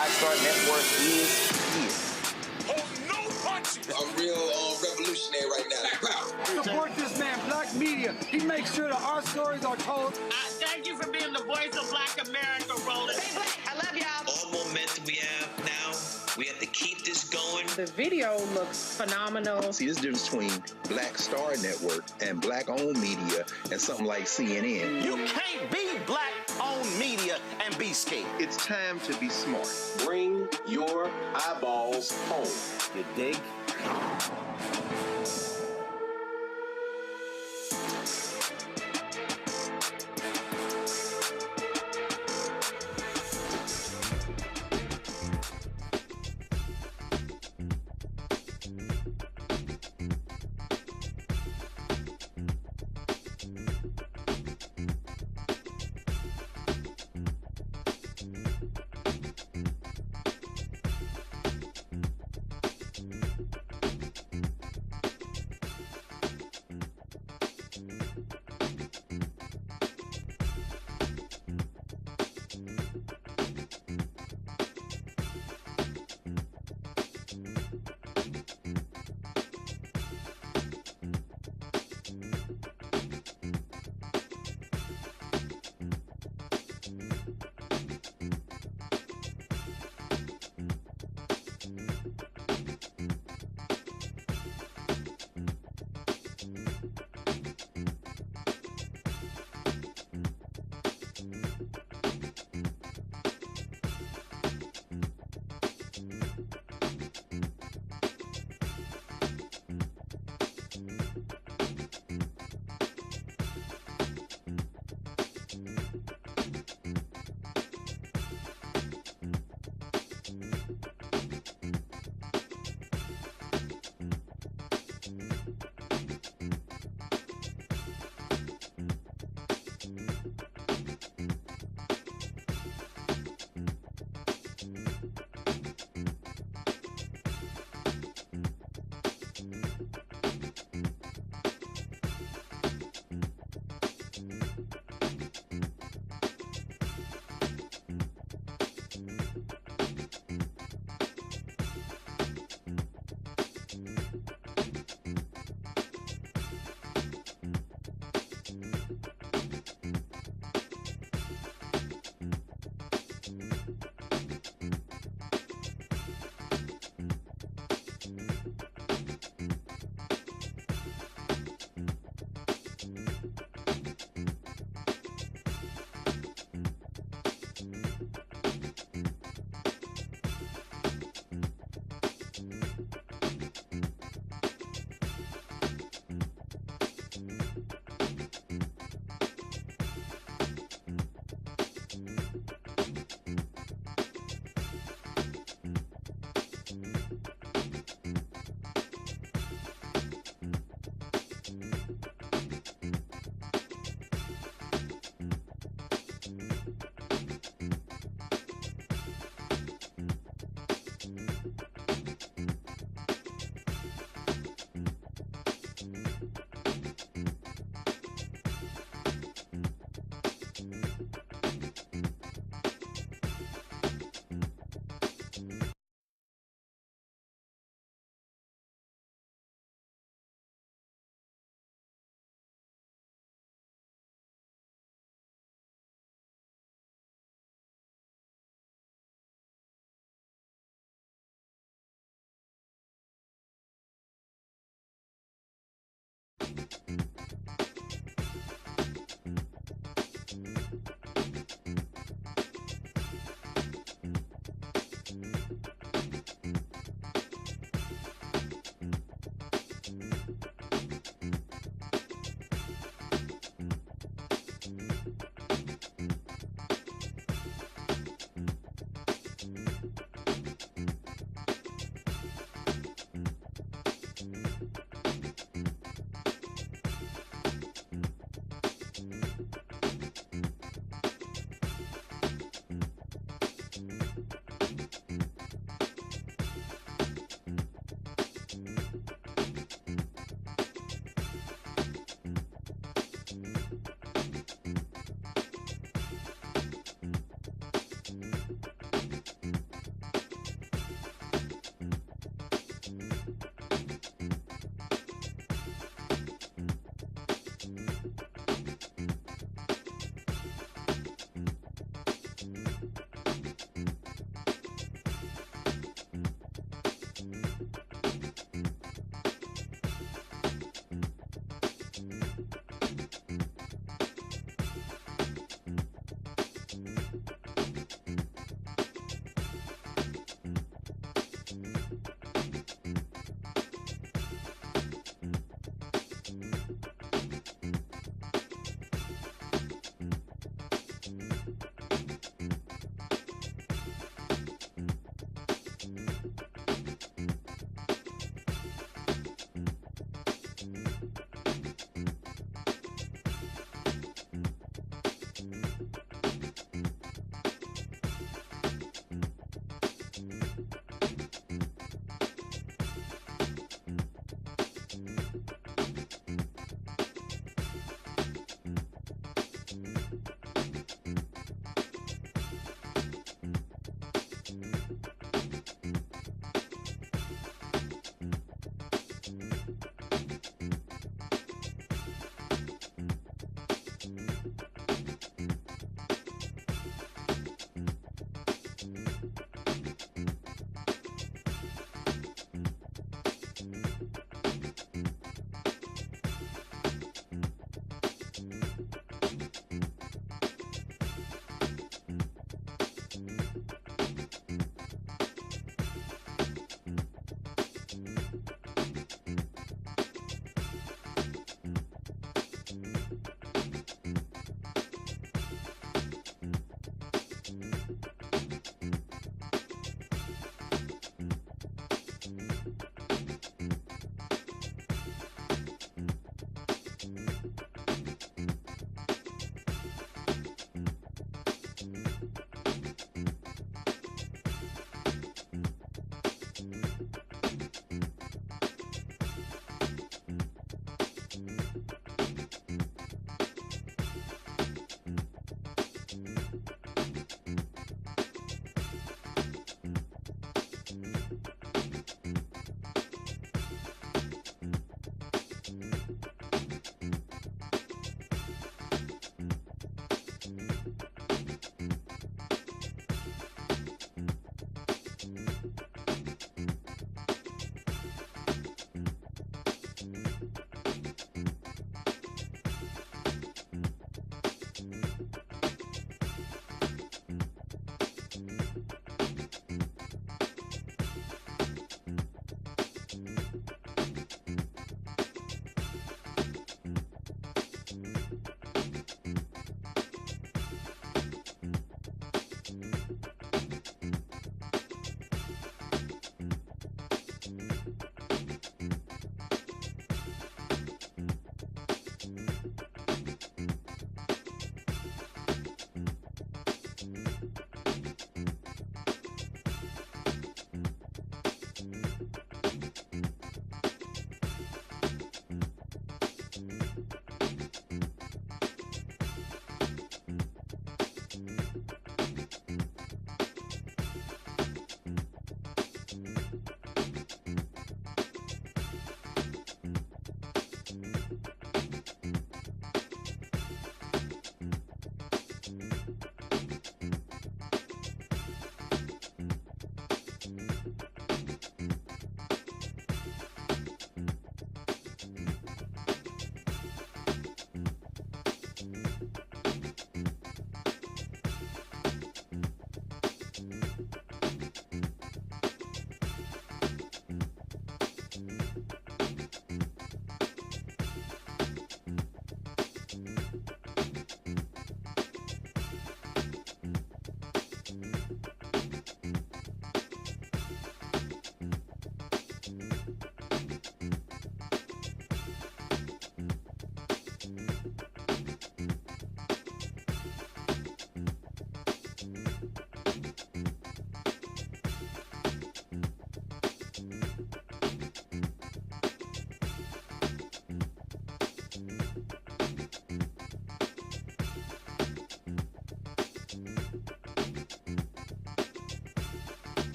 Black Star Network is here. I'm real revolutionary right now. Support this man, Black Media. He makes sure that our stories are told. Thank you for being the voice of Black America, Roland. Hey, Black, I love y'all. All momentum we have now, we have to keep this going. The video looks phenomenal. See, there's a difference between Black Star Network and Black-owned media and something like CNN. You can't be Black-owned media and be scared. It's time to be smart. Bring your eyeballs home. You dig?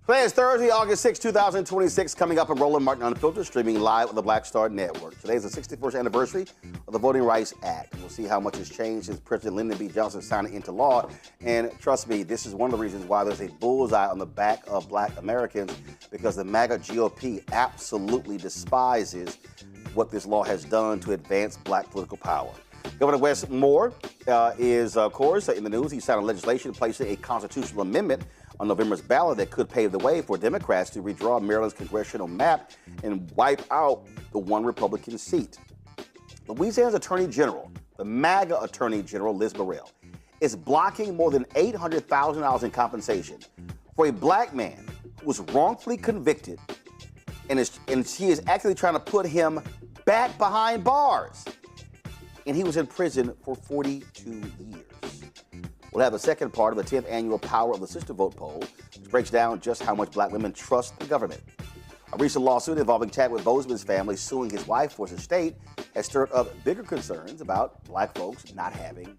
Today is Thursday, August 6, 2026, coming up on Roland Martin Unfiltered, streaming live on the Black Star Network. Today is the 61st anniversary of the Voting Rights Act. We'll see how much has changed since President Lyndon B signed it into law. And trust me, this is one of the reasons why there's a bullseye on the back of black Americans, because the MAGA GOP absolutely despises what this law has done to advance black political power. Governor Wes Moore is, of course, in the news. He signed legislation placing a constitutional amendment on November's ballot that could pave the way for Democrats to redraw Maryland's congressional map and wipe out the one Republican seat. Louisiana's Attorney General, the MAGA Attorney General, Liz Burrell, is blocking more than $800,000 in compensation for a black man who was wrongfully convicted, and she is actually trying to put him back behind bars. And he was in prison for 42 years. We'll have the second part of the 10th annual Power of the Sister Vote poll, which breaks down just how much black women trust the government. A recent lawsuit involving Chadwick Boseman's family suing his wife for his estate has stirred up bigger concerns about black folks not having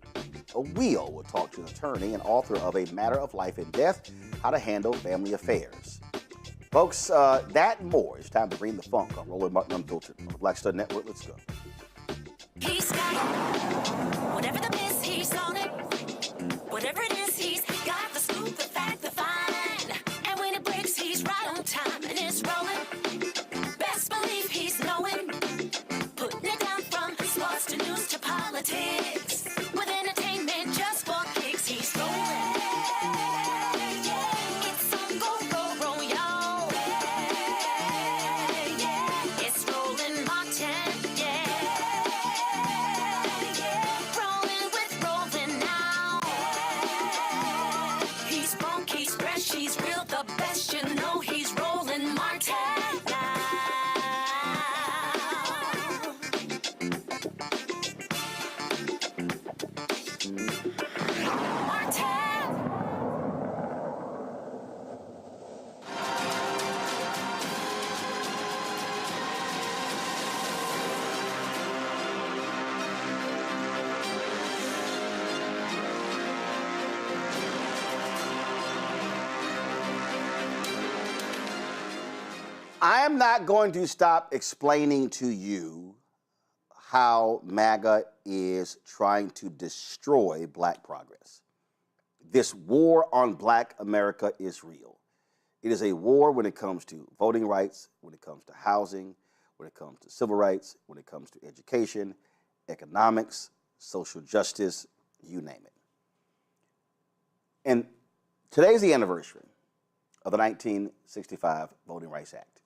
a will. We'll talk to an attorney and author of A Matter of Life and Death, How to Handle Family Affairs. Folks, that and more. It's time to bring the funk on Roland Martin Unfiltered on the Black Star Network. Let's go. He's got it. Whatever the miss, he's on it. Whatever it is, he's got the scoop, the fact, the find. And when it breaks, he's right on time and it's rolling. Best believe he's knowing. Putting it down from sports to news to politics. With entertainment just for kicks, he's rolling. It's on go, y'all. It's Roland Martin. He's real, the best, you know he's Roland Martin now. Martin! I am not going to stop explaining to you how MAGA is trying to destroy black progress. This war on black America is real. It is a war when it comes to voting rights, when it comes to housing, when it comes to civil rights, when it comes to education, economics, social justice, you name it. And today's the anniversary of the 1965 Voting Rights Act,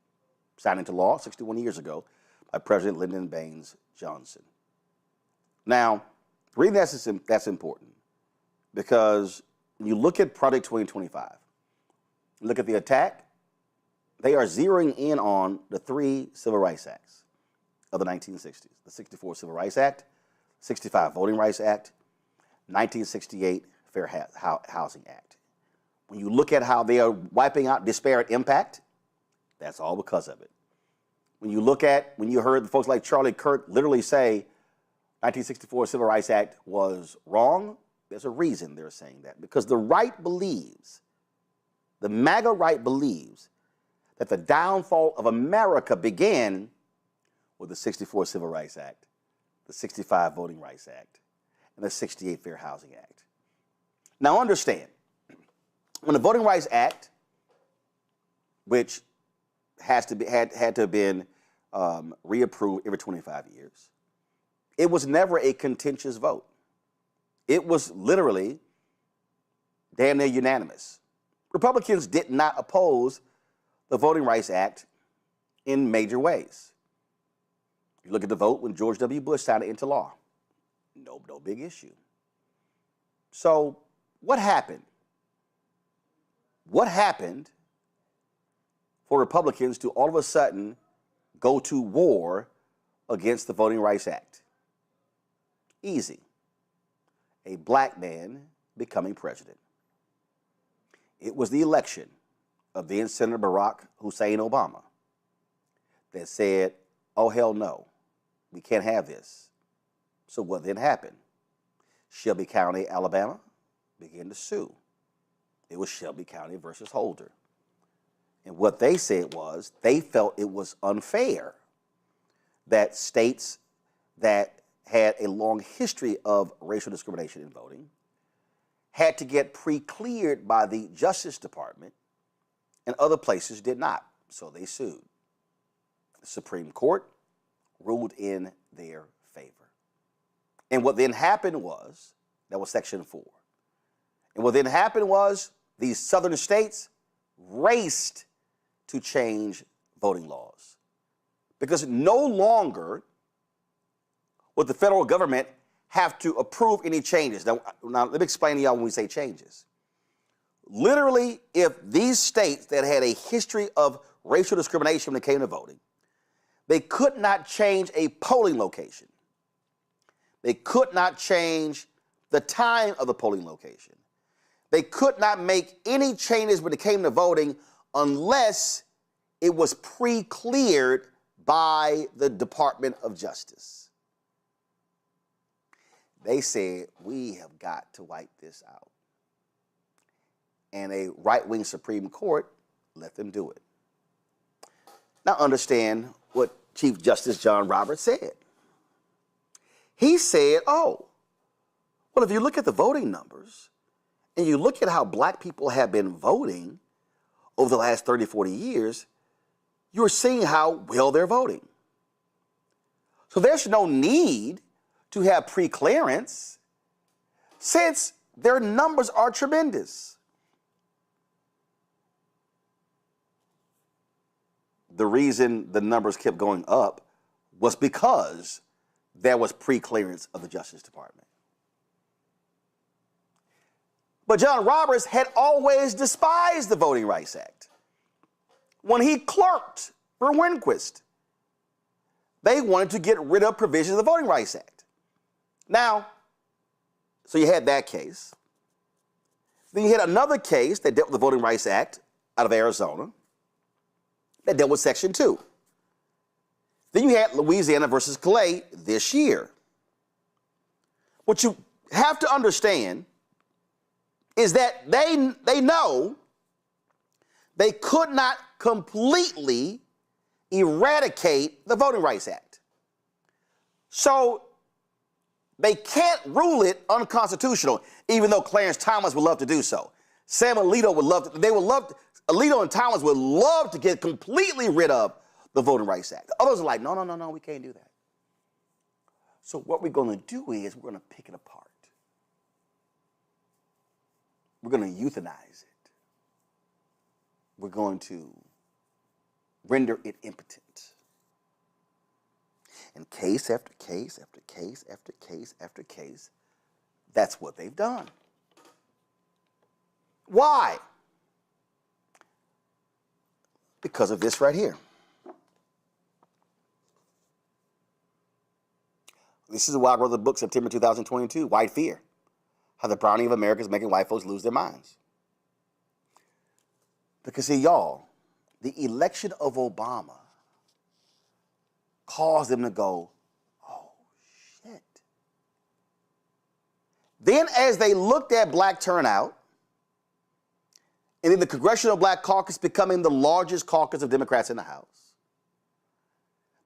signed into law 61 years ago by President Lyndon B. Johnson. Now, the reason that's important, because when you look at Project 2025, look at the attack, they are zeroing in on the three Civil Rights Acts of the 1960s, the 64 Civil Rights Act, 65 Voting Rights Act, 1968 Fair Housing Act. When you look at how they are wiping out disparate impact, that's all because of it. When you heard folks like Charlie Kirk literally say 1964 Civil Rights Act was wrong, there's a reason they're saying that. Because the right believes, the MAGA right believes, that the downfall of America began with the 64 Civil Rights Act, the 65 Voting Rights Act, and the 68 Fair Housing Act. Now understand, when the Voting Rights Act, which had to have been reapproved every 25 years, it was never a contentious vote. It was literally damn near unanimous. Republicans did not oppose the Voting Rights Act in major ways. You look at the vote when George W. Bush signed it into law. No big issue. So what happened? What happened for Republicans to all of a sudden go to war against the Voting Rights Act? Easy. A black man becoming president. It was the election of then Senator Barack Hussein Obama that said, oh, hell no, we can't have this. So what then happened? Shelby County, Alabama, began to sue. It was Shelby County versus Holder. And what they said was they felt it was unfair that states that had a long history of racial discrimination in voting had to get pre-cleared by the Justice Department, and other places did not. So they sued. The Supreme Court ruled in their favor. And what then happened was, that was Section 4. And what then happened was these southern states raced to change voting laws. Because no longer would the federal government have to approve any changes. Now let me explain to y'all when we say changes. Literally, if these states that had a history of racial discrimination when it came to voting, they could not change a polling location. They could not change the time of the polling location. They could not make any changes when it came to voting unless it was pre-cleared by the Department of Justice. They said, we have got to wipe this out. And a right-wing Supreme Court let them do it. Now understand what Chief Justice John Roberts said. He said, oh, well, if you look at the voting numbers and you look at how black people have been voting over the last 30, 40 years, you're seeing how well they're voting. So there's no need to have pre-clearance since their numbers are tremendous. The reason the numbers kept going up was because there was pre-clearance of the Justice Department. But John Roberts had always despised the Voting Rights Act. When he clerked for Rehnquist, they wanted to get rid of provisions of the Voting Rights Act. Now, so you had that case. Then you had another case that dealt with the Voting Rights Act out of Arizona that dealt with Section 2. Then you had Louisiana versus Clay this year. What you have to understand is that they know they could not completely eradicate the Voting Rights Act. So they can't rule it unconstitutional, even though Clarence Thomas would love to do so. Sam Alito would love to, Alito and Thomas would love to get completely rid of the Voting Rights Act. Others are like, no, we can't do that. So what we're going to do is we're going to pick it apart. We're going to euthanize it. We're going to render it impotent. And case after case after case after case after case, that's what they've done. Why? Because of this right here. This is why I wrote the book September 2022, White Fear, How the Browning of America is Making White Folks Lose Their Minds. Because see, y'all, the election of Obama caused them to go, oh, shit. Then as they looked at black turnout, and then the Congressional Black Caucus becoming the largest caucus of Democrats in the House,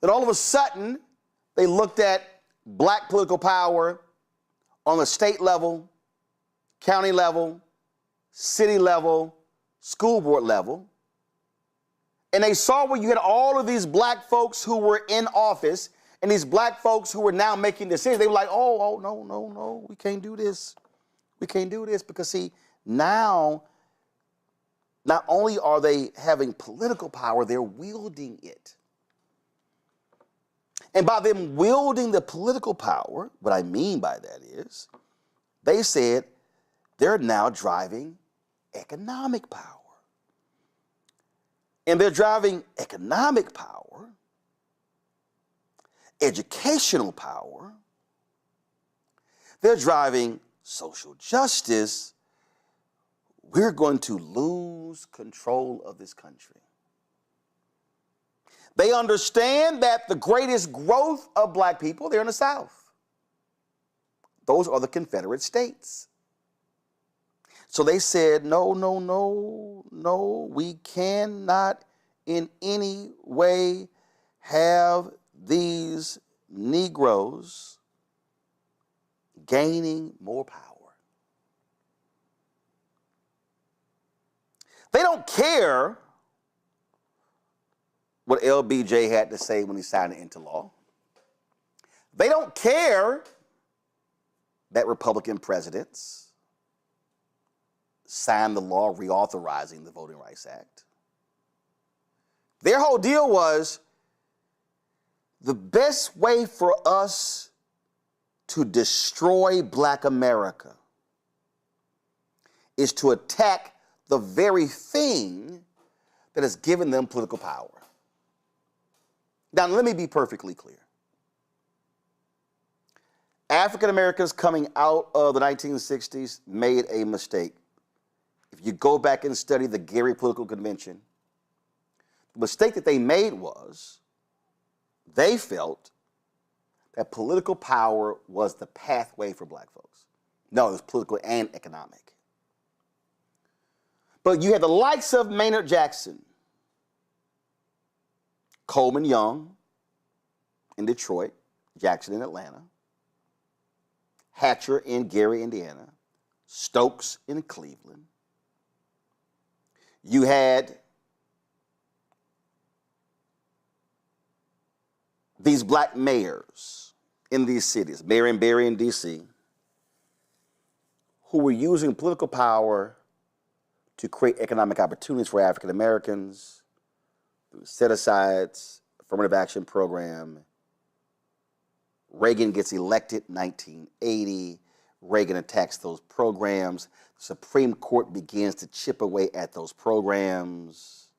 then all of a sudden, they looked at black political power on the state level, county level, city level, school board level, and they saw where you had all of these black folks who were in office and these black folks who were now making decisions. They were like, oh, no, we can't do this. We can't do this because, see, now, not only are they having political power, they're wielding it. And by them wielding the political power, what I mean by that is, they said they're now driving economic power. And they're driving economic power, educational power, they're driving social justice. We're going to lose control of this country. They understand that the greatest growth of black people, they're in the South. Those are the Confederate states. So they said, no, no, no, no, we cannot in any way have these Negroes gaining more power. They don't care what LBJ had to say when he signed it into law. They don't care that Republican presidents signed the law reauthorizing the Voting Rights Act. Their whole deal was the best way for us to destroy Black America is to attack the very thing that has given them political power. Now, let me be perfectly clear. African Americans coming out of the 1960s made a mistake. If you go back and study the Gary Political Convention, the mistake that they made was they felt that political power was the pathway for Black folks. No, it was political and economic. But you had the likes of Maynard Jackson, Coleman Young in Detroit, Jackson in Atlanta, Hatcher in Gary, Indiana, Stokes in Cleveland. You had these Black mayors in these cities, Marion Barry in D.C., who were using political power to create economic opportunities for African Americans through set-asides, affirmative action program. Reagan gets elected in 1980. Reagan attacks those programs. The Supreme Court begins to chip away at those programs.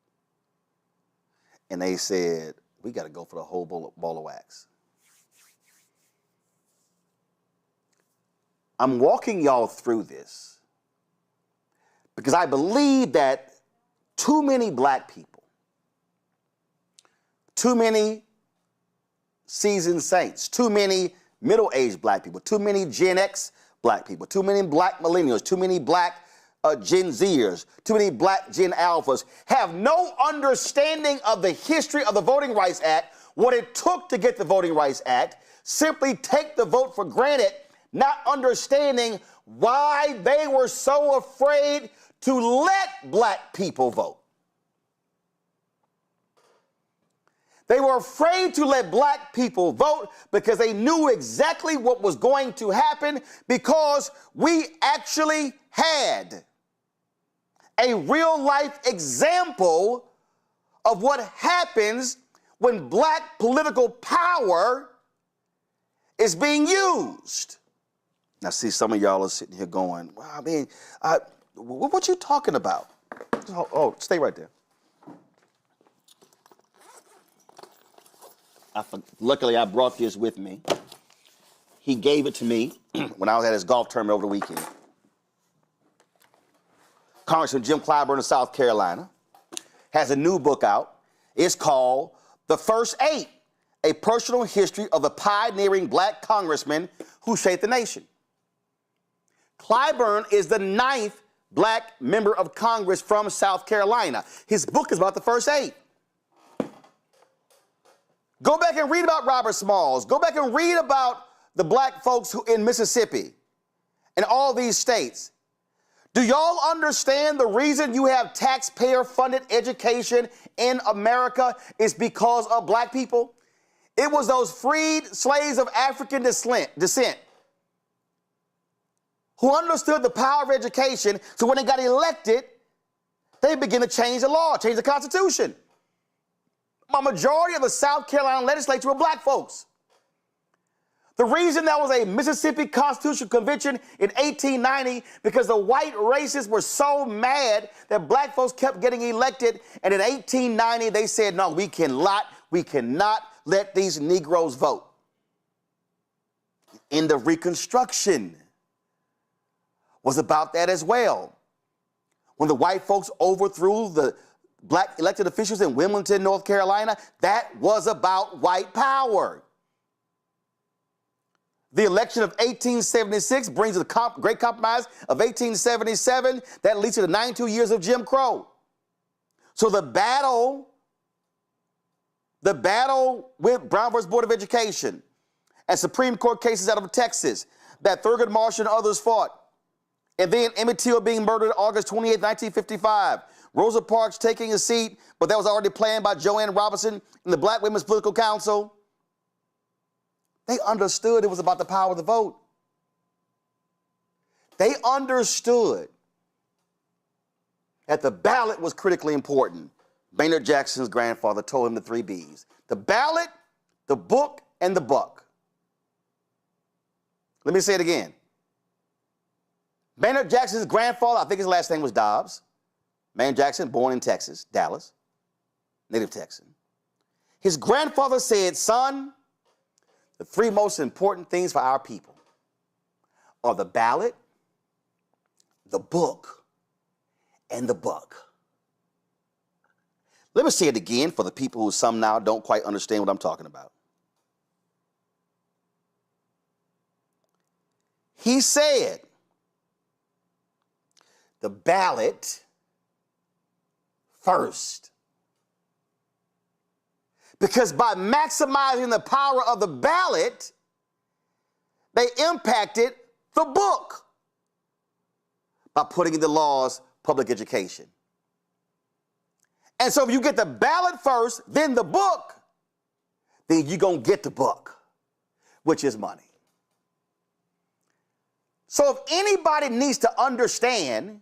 And they said, we got to go for the whole ball of wax. I'm walking y'all through this because I believe that too many Black people, too many seasoned saints, too many middle-aged Black people, too many Gen X Black people, too many Black millennials, too many Black Gen Zers, too many Black Gen Alphas have no understanding of the history of the Voting Rights Act, what it took to get the Voting Rights Act, simply take the vote for granted, not understanding why they were so afraid to let Black people vote. They were afraid to let Black people vote because they knew exactly what was going to happen, because we actually had a real-life example of what happens when Black political power is being used. Now, see, some of y'all are sitting here going, well, I mean, what you talking about? Oh, stay right there. Luckily, I brought this with me. He gave it to me when I was at his golf tournament over the weekend. Congressman Jim Clyburn of South Carolina has a new book out. It's called The First Eight, A Personal History of the Pioneering Black Congressmen Who Shaped the Nation. Clyburn is the 9th Black member of Congress from South Carolina. His book is about the first 8. Go back and read about Robert Smalls. Go back and read about the Black folks who in Mississippi and all these states. Do y'all understand the reason you have taxpayer-funded education in America is because of Black people? It was those freed slaves of African descent who understood the power of education, so when they got elected, they began to change the law, change the Constitution. A majority of the South Carolina legislature were Black folks. The reason there was a Mississippi Constitutional Convention in 1890 because the white racists were so mad that Black folks kept getting elected, and in 1890 they said, no, we cannot let these Negroes vote. End of Reconstruction was about that as well. When the white folks overthrew the Black elected officials in Wilmington, North Carolina, that was about white power. The election of 1876 brings the Great Compromise of 1877 that leads to the 92 years of Jim Crow. So the battle with Brown versus Board of Education and Supreme Court cases out of Texas that Thurgood Marshall and others fought. And then Emmett Till being murdered August 28, 1955. Rosa Parks taking a seat, but that was already planned by Joanne Robinson in the Black Women's Political Council. They understood it was about the power of the vote. They understood that the ballot was critically important. Maynard Jackson's grandfather told him the 3 B's: the ballot, the book, and the buck. Let me say it again. Maynard Jackson's grandfather, I think his last name was Dobbs. Maynard Jackson, born in Texas, Dallas, native Texan. His grandfather said, son, the 3 most important things for our people are the ballot, the book, and the buck. Let me say it again for the people who some now don't quite understand what I'm talking about. He said, the ballot first. Because by maximizing the power of the ballot, they impacted the book by putting in the laws public education. And so if you get the ballot first, then the book, then you're going to get the book, which is money. So if anybody needs to understand,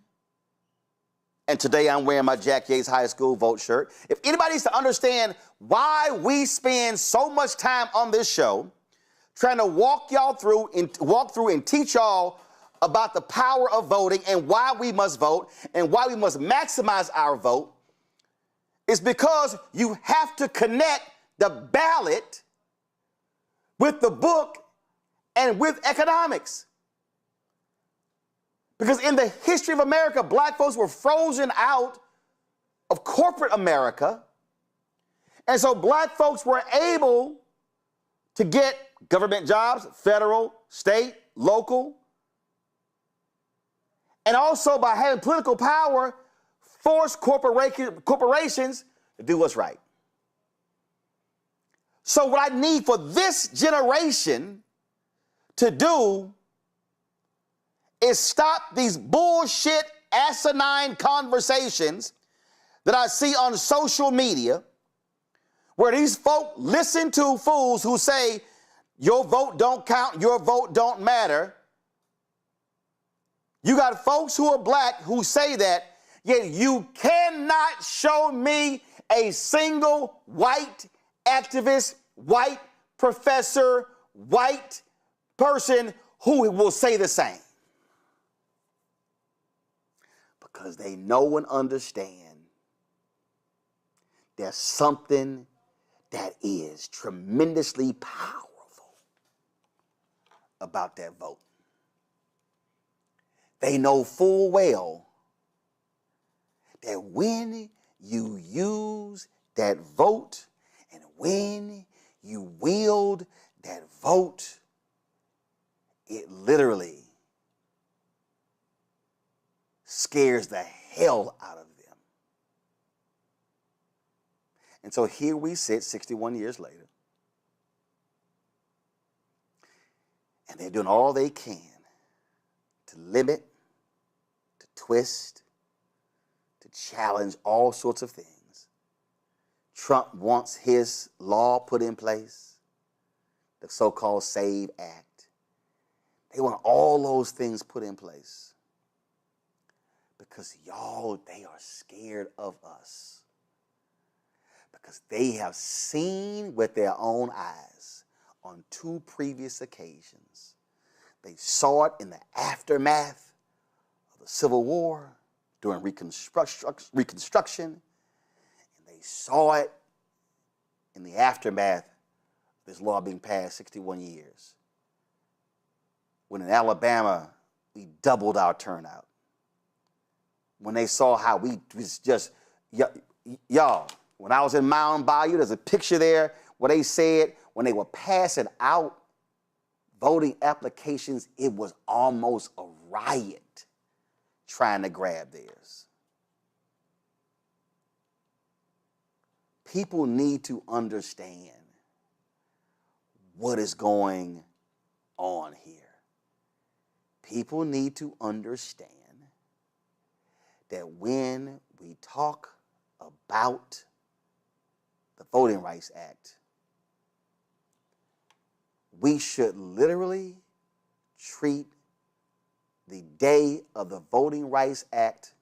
and today I'm wearing my Jack Yates High School vote shirt, if anybody needs to understand why we spend so much time on this show trying to walk through and teach y'all about the power of voting and why we must vote and why we must maximize our vote, it's because you have to connect the ballot with the book and with economics. Because in the history of America, black folks were frozen out of corporate America. And so black folks were able to get government jobs, federal, state, local, and also by having political power, force corporations to do what's right. So what I need for this generation to do is stop these bullshit, asinine conversations that I see on social media where these folk listen to fools who say, your vote don't count, your vote don't matter. You got folks who are black who say that, yet you cannot show me a single white activist, white professor, white person who will say the same. Because they know and understand there's something that is tremendously powerful about that vote. They know full well that when you use that vote and when you wield that vote, it literally scares the hell out of them. And so here we sit 61 years later, and they're doing all they can to limit, to twist, to challenge all sorts of things. Trump wants his law put in place, the so-called SAVE Act. They want all those things put in place. Because y'all, they are scared of us. Because they have seen with their own eyes on 2 previous occasions. They saw it in the aftermath of the Civil War, during Reconstruction, and they saw it in the aftermath of this law being passed 61 years. When in Alabama, we doubled our turnout. When they saw how we was just, y'all, when I was in Mound Bayou, there's a picture there where they said when they were passing out voting applications, it was almost a riot trying to grab theirs. People need to understand what is going on here. People need to understand that when we talk about the Voting Rights Act, we should literally treat the day of the Voting Rights Act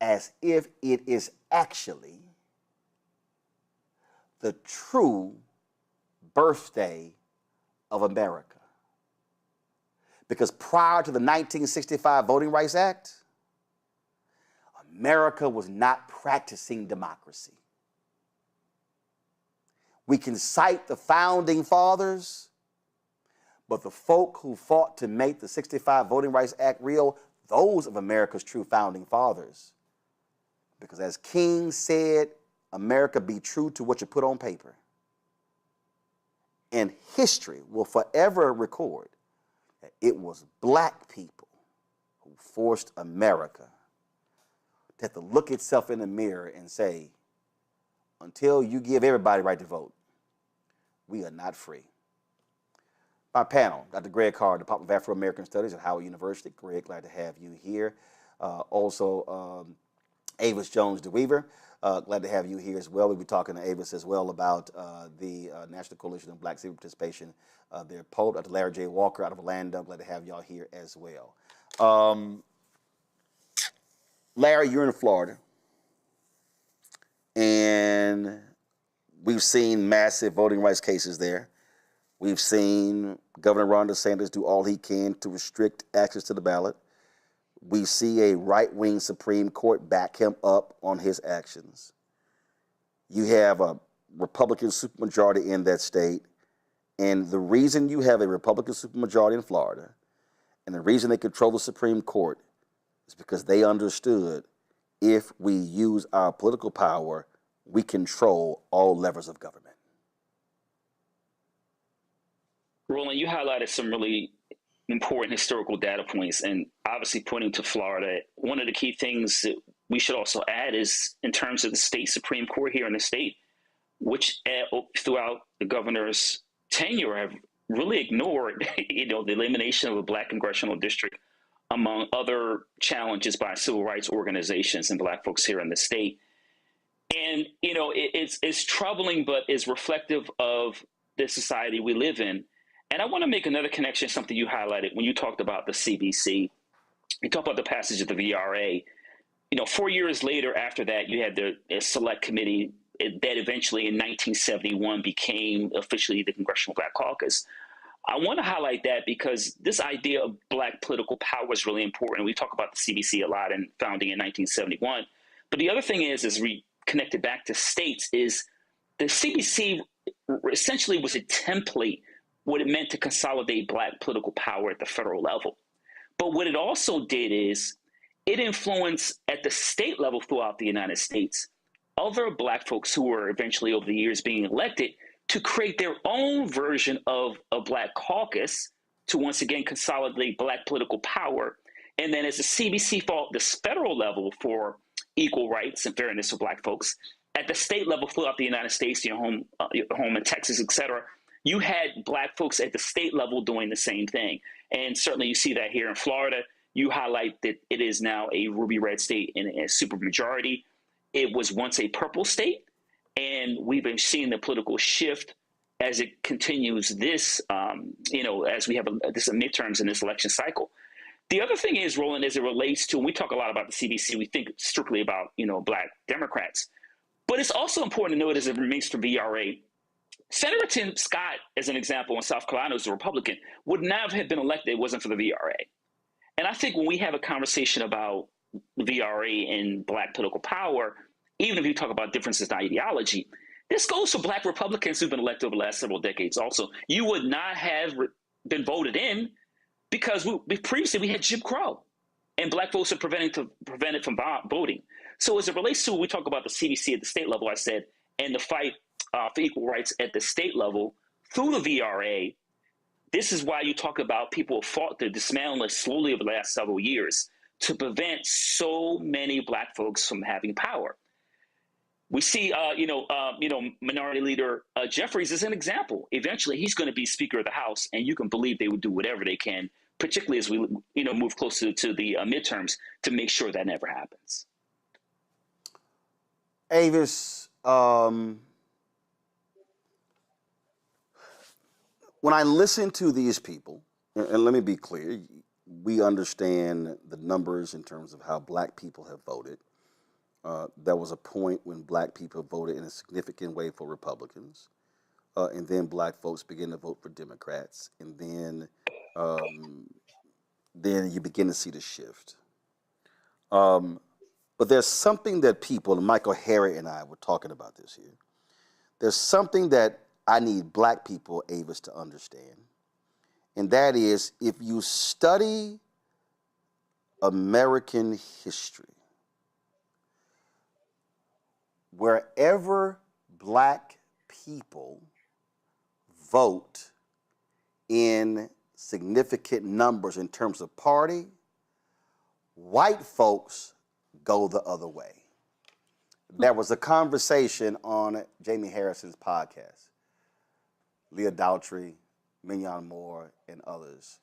as if it is actually the true birthday of America. Because prior to the 1965 Voting Rights Act, America was not practicing democracy. We can cite the founding fathers, but the folk who fought to make the 65 Voting Rights Act real, those of America's true founding fathers. Because as King said, America, be true to what you put on paper. And history will forever record that it was black people who forced America to have to look itself in the mirror and say, until you give everybody right to vote, we are not free. My panel, Dr. Greg Carr, Department of Afro-American Studies at Howard University. Greg, glad to have you here. Also, Avis Jones-DeWeaver, glad to have you here as well. We'll be talking to Avis as well about the National Coalition of Black Civic Participation. Their poet, Dr. Larry J. Walker out of Orlando. Glad to have y'all here as well. Larry, you're in Florida, and we've seen massive voting rights cases there. We've seen Governor Ron DeSantis do all he can to restrict access to the ballot. We see a right-wing Supreme Court back him up on his actions. You have a Republican supermajority in that state, and the reason you have a Republican supermajority in Florida, and the reason they control the Supreme Court, is because they understood if we use our political power, we control all levers of government. Roland, you highlighted some really important historical data points, and obviously pointing to Florida. One of the key things that we should also add is in terms of the state Supreme Court here in the state, which throughout the governor's tenure have really ignored, the elimination of a black congressional district, among other challenges by civil rights organizations and black folks here in the state. And, it's troubling, but is reflective of the society we live in. And I want to make another connection, something you highlighted when you talked about the CBC. You talked about the passage of the VRA. 4 years later after that, you had the select committee that eventually in 1971 became officially the Congressional Black Caucus. I want to highlight that because this idea of black political power is really important. We talk about the CBC a lot and founding in 1971. But the other thing is we connect it back to states, is the CBC essentially was a template, what it meant to consolidate black political power at the federal level. But what it also did is it influenced at the state level throughout the United States other black folks who were eventually over the years being elected to create their own version of a black caucus to once again consolidate black political power. And then as the CBC fought this federal level for equal rights and fairness for black folks, at the state level throughout the United States, your home in Texas, et cetera, you had black folks at the state level doing the same thing. And certainly you see that here in Florida. You highlight that it is now a ruby red state and a supermajority. It was once a purple state. And we've been seeing the political shift as it continues this, as we have this midterms in this election cycle. The other thing is, Roland, as it relates to, when we talk a lot about the CBC, we think strictly about, black Democrats. But it's also important to note as it relates to VRA, Senator Tim Scott, as an example, in South Carolina, who's a Republican, would not have been elected if it wasn't for the VRA. And I think when we have a conversation about VRA and black political power, even if you talk about differences in ideology, this goes for black Republicans who've been elected over the last several decades also. You would not have been voted in because previously we had Jim Crow, and black folks are prevented from voting. So as it relates to when we talk about the CBC at the state level, I said, and the fight for equal rights at the state level through the VRA, This is why you talk about people have fought the dismantling slowly over the last several years to prevent so many Black folks from having power. We see, Minority Leader Jeffries is an example. Eventually, he's going to be Speaker of the House, and you can believe they would do whatever they can, particularly as we, move closer to the midterms, to make sure that never happens. Avis, when I listen to these people, and let me be clear, we understand the numbers in terms of how Black people have voted. There was a point when Black people voted in a significant way for Republicans, and then Black folks began to vote for Democrats, and then you begin to see the shift. But there's something that people, and Michael Harry and I were talking about this here, there's something that I need Black people, Avis, to understand, and that is if you study American history, wherever Black people vote in significant numbers in terms of party, white folks go the other way. There was a conversation on Jamie Harrison's podcast, Leah Daltrey, Mignon Moore, and others.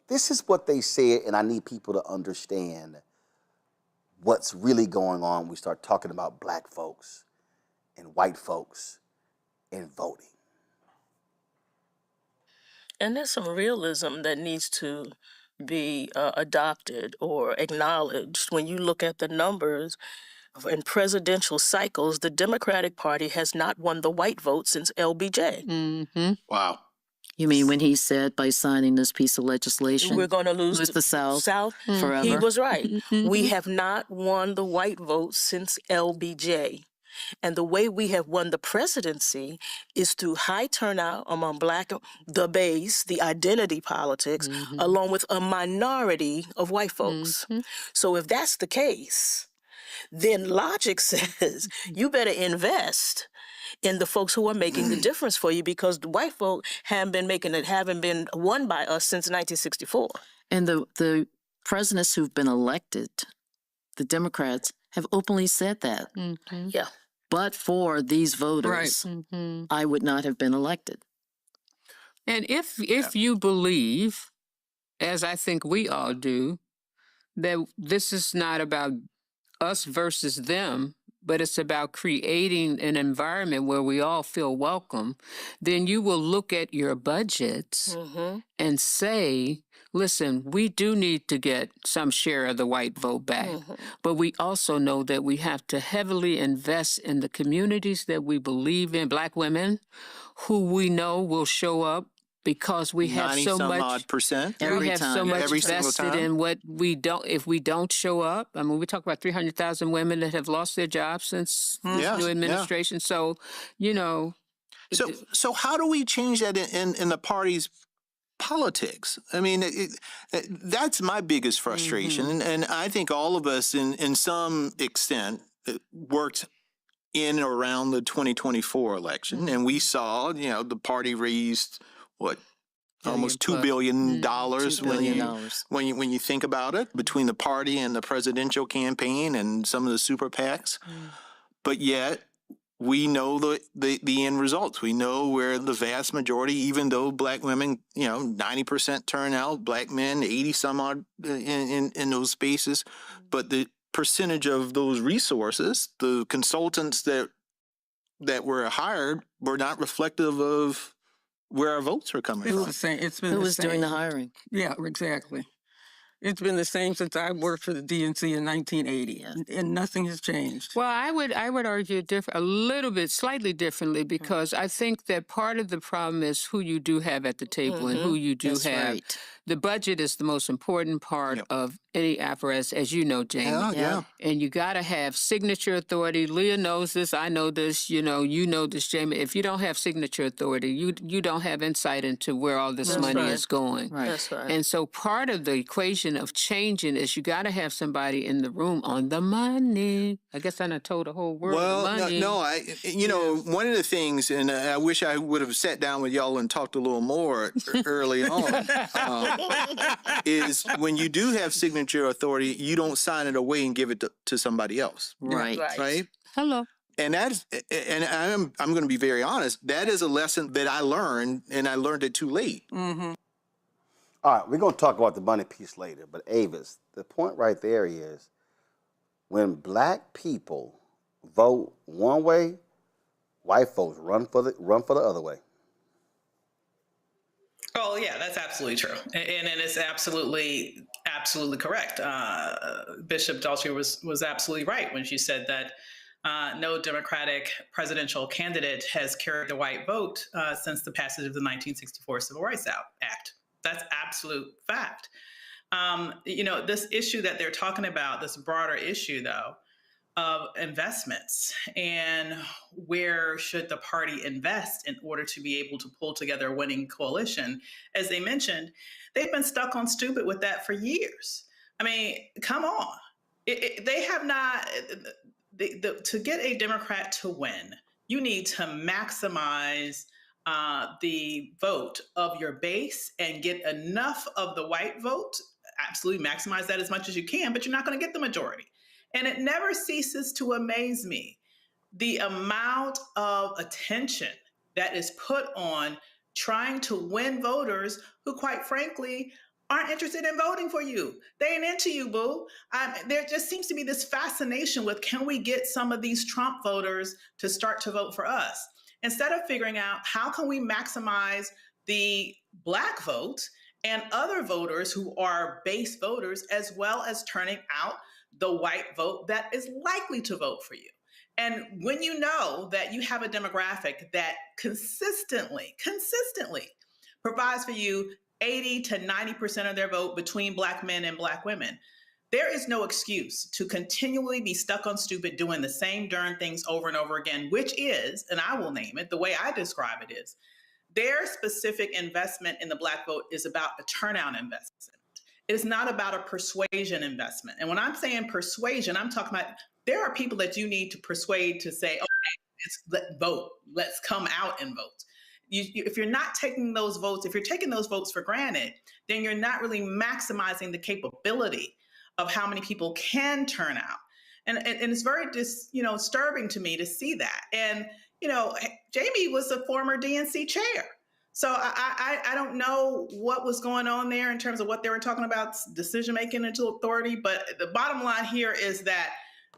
This is what they said, and I need people to understand what's really going on when we start talking about Black folks and white folks and voting. And there's some realism that needs to be adopted or acknowledged. When you look at the numbers in presidential cycles, the Democratic Party has not won the white vote since LBJ. Mm-hmm. Wow. You mean when he said by signing this piece of legislation, we're going to lose the South forever? He was right. We have not won the white vote since LBJ. And the way we have won the presidency is through high turnout among Black, the base, the identity politics, along with a minority of white folks. So if that's the case, then logic says you better invest in the folks who are making the difference for you, because the white folk haven't been won by us since 1964. And the presidents who've been elected, the Democrats, have openly said that. Yeah. But for these voters, I would not have been elected. And if you believe, as I think we all do, that this is not about us versus them, but it's about creating an environment where we all feel welcome, then you will look at your budgets and say, listen, we do need to get some share of the white vote back, but we also know that we have to heavily invest in the communities that we believe in, Black women, who we know will show up because we have so much invested in what we don't. If we don't show up, I mean, we talk about 300,000 women that have lost their jobs since the new administration. So, So how do we change that in the party's politics? I mean, that's my biggest frustration, and I think all of us, in some extent, worked in or around the 2024 election, and we saw, the party raised almost $2 billion when you think about it, between the party and the presidential campaign and some of the super PACs. But yet we know the end results. We know where the vast majority, even though Black women, 90% turnout, Black men, 80 some odd in those spaces, but the percentage of those resources, the consultants that were hired, were not reflective of where our votes are coming from. The same. It's been Who was doing the hiring? Yeah, exactly. It's been the same since I worked for the DNC in 1980, and nothing has changed. Well, I would argue a little bit, slightly differently, because I think that part of the problem is who you do have at the table and who you do have. Right. The budget is the most important part of any apparatus, as you know, Jamie. Yeah. And you got to have signature authority. Leah knows this. I know this. You know this, Jamie. If you don't have signature authority, you don't have insight into where all this money is going. Right. That's right. And so part of the equation foundation of changing is you got to have somebody in the room on the money. I guess I done told the whole world money. One of the things, and I wish I would have sat down with y'all and talked a little more early on, is when you do have signature authority, you don't sign it away and give it to somebody else. Right. Hello. And I'm going to be very honest. That is a lesson that I learned, and I learned it too late. Mm-hmm. All right, we're going to talk about the money piece later, but Avis, the point right there is when black people vote one way, white folks run for the other way. Oh yeah, that's absolutely true, and it's absolutely correct. Bishop Daltrey was absolutely right when she said that no Democratic presidential candidate has carried the white vote since the passage of the 1964 Civil Rights Act. That's absolute fact. This issue that they're talking about, this broader issue, though, of investments and where should the party invest in order to be able to pull together a winning coalition, as they mentioned, they've been stuck on stupid with that for years. I mean, come on. They have not... to get a Democrat to win, you need to maximize the vote of your base and get enough of the white vote. Absolutely maximize that as much as you can, but you're not going to get the majority. And it never ceases to amaze me the amount of attention that is put on trying to win voters who, quite frankly, aren't interested in voting for you. They ain't into you, boo. There just seems to be this fascination with, can we get some of these Trump voters to start to vote for us? Instead of figuring out how can we maximize the black vote and other voters who are base voters, as well as turning out the white vote that is likely to vote for you. And when you know that you have a demographic that consistently provides for you 80 to 90% of their vote between black men and black women, there is no excuse to continually be stuck on stupid doing the same darn things over and over again, which is, and I will name it, the way I describe it is, their specific investment in the black vote is about a turnout investment. It is not about a persuasion investment. And when I'm saying persuasion, I'm talking about there are people that you need to persuade to say, okay, let's vote. Let's come out and vote. If you're not taking those votes, if you're taking those votes for granted, then you're not really maximizing the capability of how many people can turn out. And it's very disturbing to me to see that. And, Jamie was a former DNC chair. So I don't know what was going on there in terms of what they were talking about, decision-making and authority. But the bottom line here is that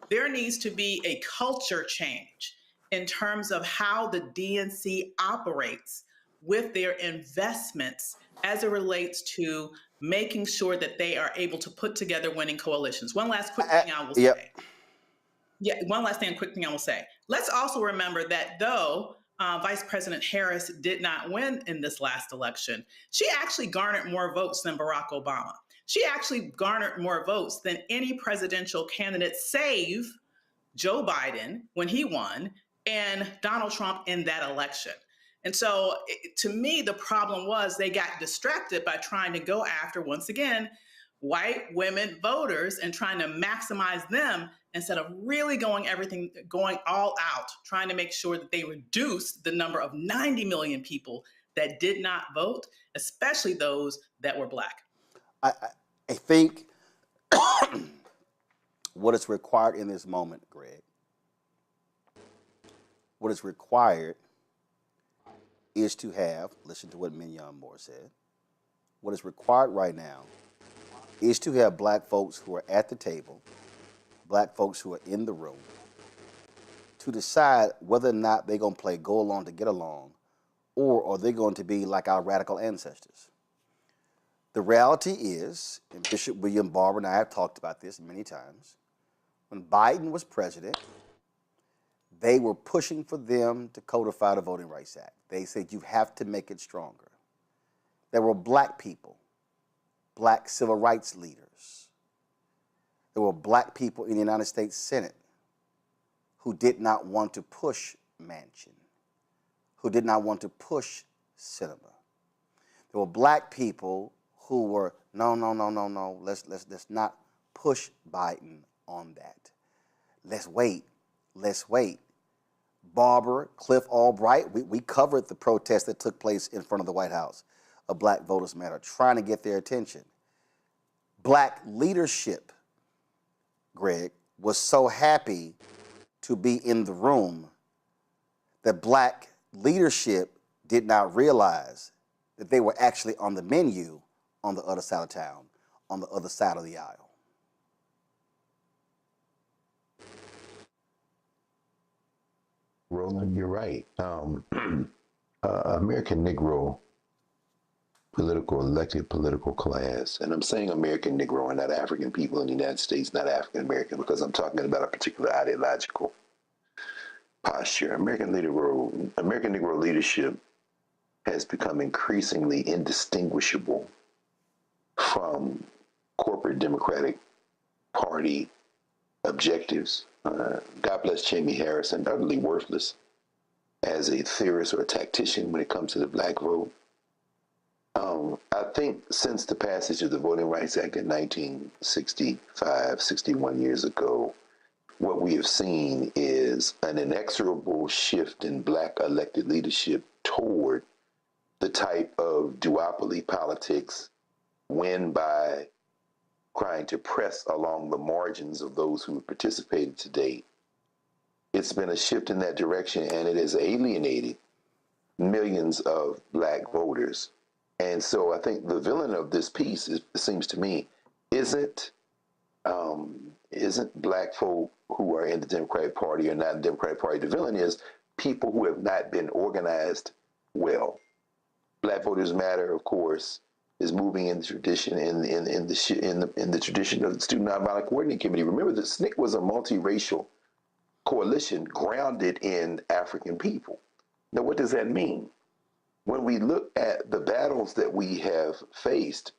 there needs to be a culture change in terms of how the DNC operates with their investments as it relates to making sure that they are able to put together winning coalitions. One last quick thing I will say. Yeah, one last quick thing I will say. Let's also remember that though Vice President Harris did not win in this last election, she actually garnered more votes than Barack Obama. She actually garnered more votes than any presidential candidate, save Joe Biden when he won, and Donald Trump in that election. And so to me, the problem was they got distracted by trying to go after, once again, white women voters and trying to maximize them instead of really going all out, trying to make sure that they reduce the number of 90 million people that did not vote, especially those that were black. I think what is required in this moment, Greg, what is required is to have, listen to what Mignon Moore said, what is required right now is to have black folks who are at the table, black folks who are in the room, to decide whether or not they're going to play go along to get along, or are they going to be like our radical ancestors. The reality is, and Bishop William Barber and I have talked about this many times, when Biden was president, they were pushing for them to codify the Voting Rights Act. They said you have to make it stronger. There were black people, black civil rights leaders. There were black people in the United States Senate who did not want to push Manchin, who did not want to push Sinema. There were black people who were No. Let's not push Biden on that. Let's wait. Barbara, Cliff Albright, we covered the protest that took place in front of the White House of Black Voters Matter, trying to get their attention. Black leadership, Greg, was so happy to be in the room that black leadership did not realize that they were actually on the menu on the other side of town, on the other side of the aisle. Roland, you're right. American Negro elected political class, and I'm saying American Negro and not African people in the United States, not African American, because I'm talking about a particular ideological posture. American Negro leadership has become increasingly indistinguishable from corporate Democratic Party objectives. God bless Jamie Harrison, utterly worthless as a theorist or a tactician when it comes to the black vote. I think since the passage of the Voting Rights Act in 1965, 61 years ago, what we have seen is an inexorable shift in black elected leadership toward the type of duopoly politics, win by trying to press along the margins of those who have participated to date. It's been a shift in that direction, and it has alienated millions of black voters. And so I think the villain of this piece, it seems to me, isn't black folk who are in the Democratic Party or not in the Democratic Party. The villain is people who have not been organized well. Black Voters Matter, of course, is moving in the tradition in the tradition of the Student Nonviolent Coordinating Committee. Remember that SNCC was a multiracial coalition grounded in African people. Now, what does that mean? When we look at the battles that we have faced,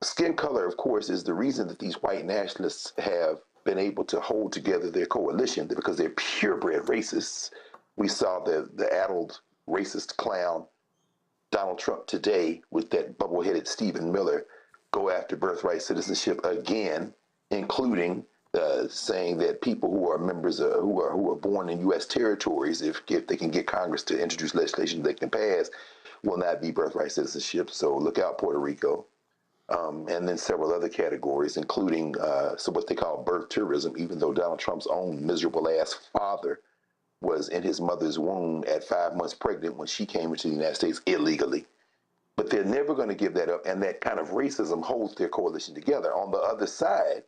skin color, of course, is the reason that these white nationalists have been able to hold together their coalition, because they're purebred racists. We saw the addled racist clown Donald Trump today with that bubble-headed Stephen Miller go after birthright citizenship again, including saying that people who are members of, who are born in U.S. territories, if they can get Congress to introduce legislation they can pass, will not be birthright citizenship. So look out, Puerto Rico. And then several other categories, including so what they call birth tourism, even though Donald Trump's own miserable ass father was in his mother's womb at 5 months pregnant when she came into the United States illegally. But they're never going to give that up, and that kind of racism holds their coalition together. On the other side,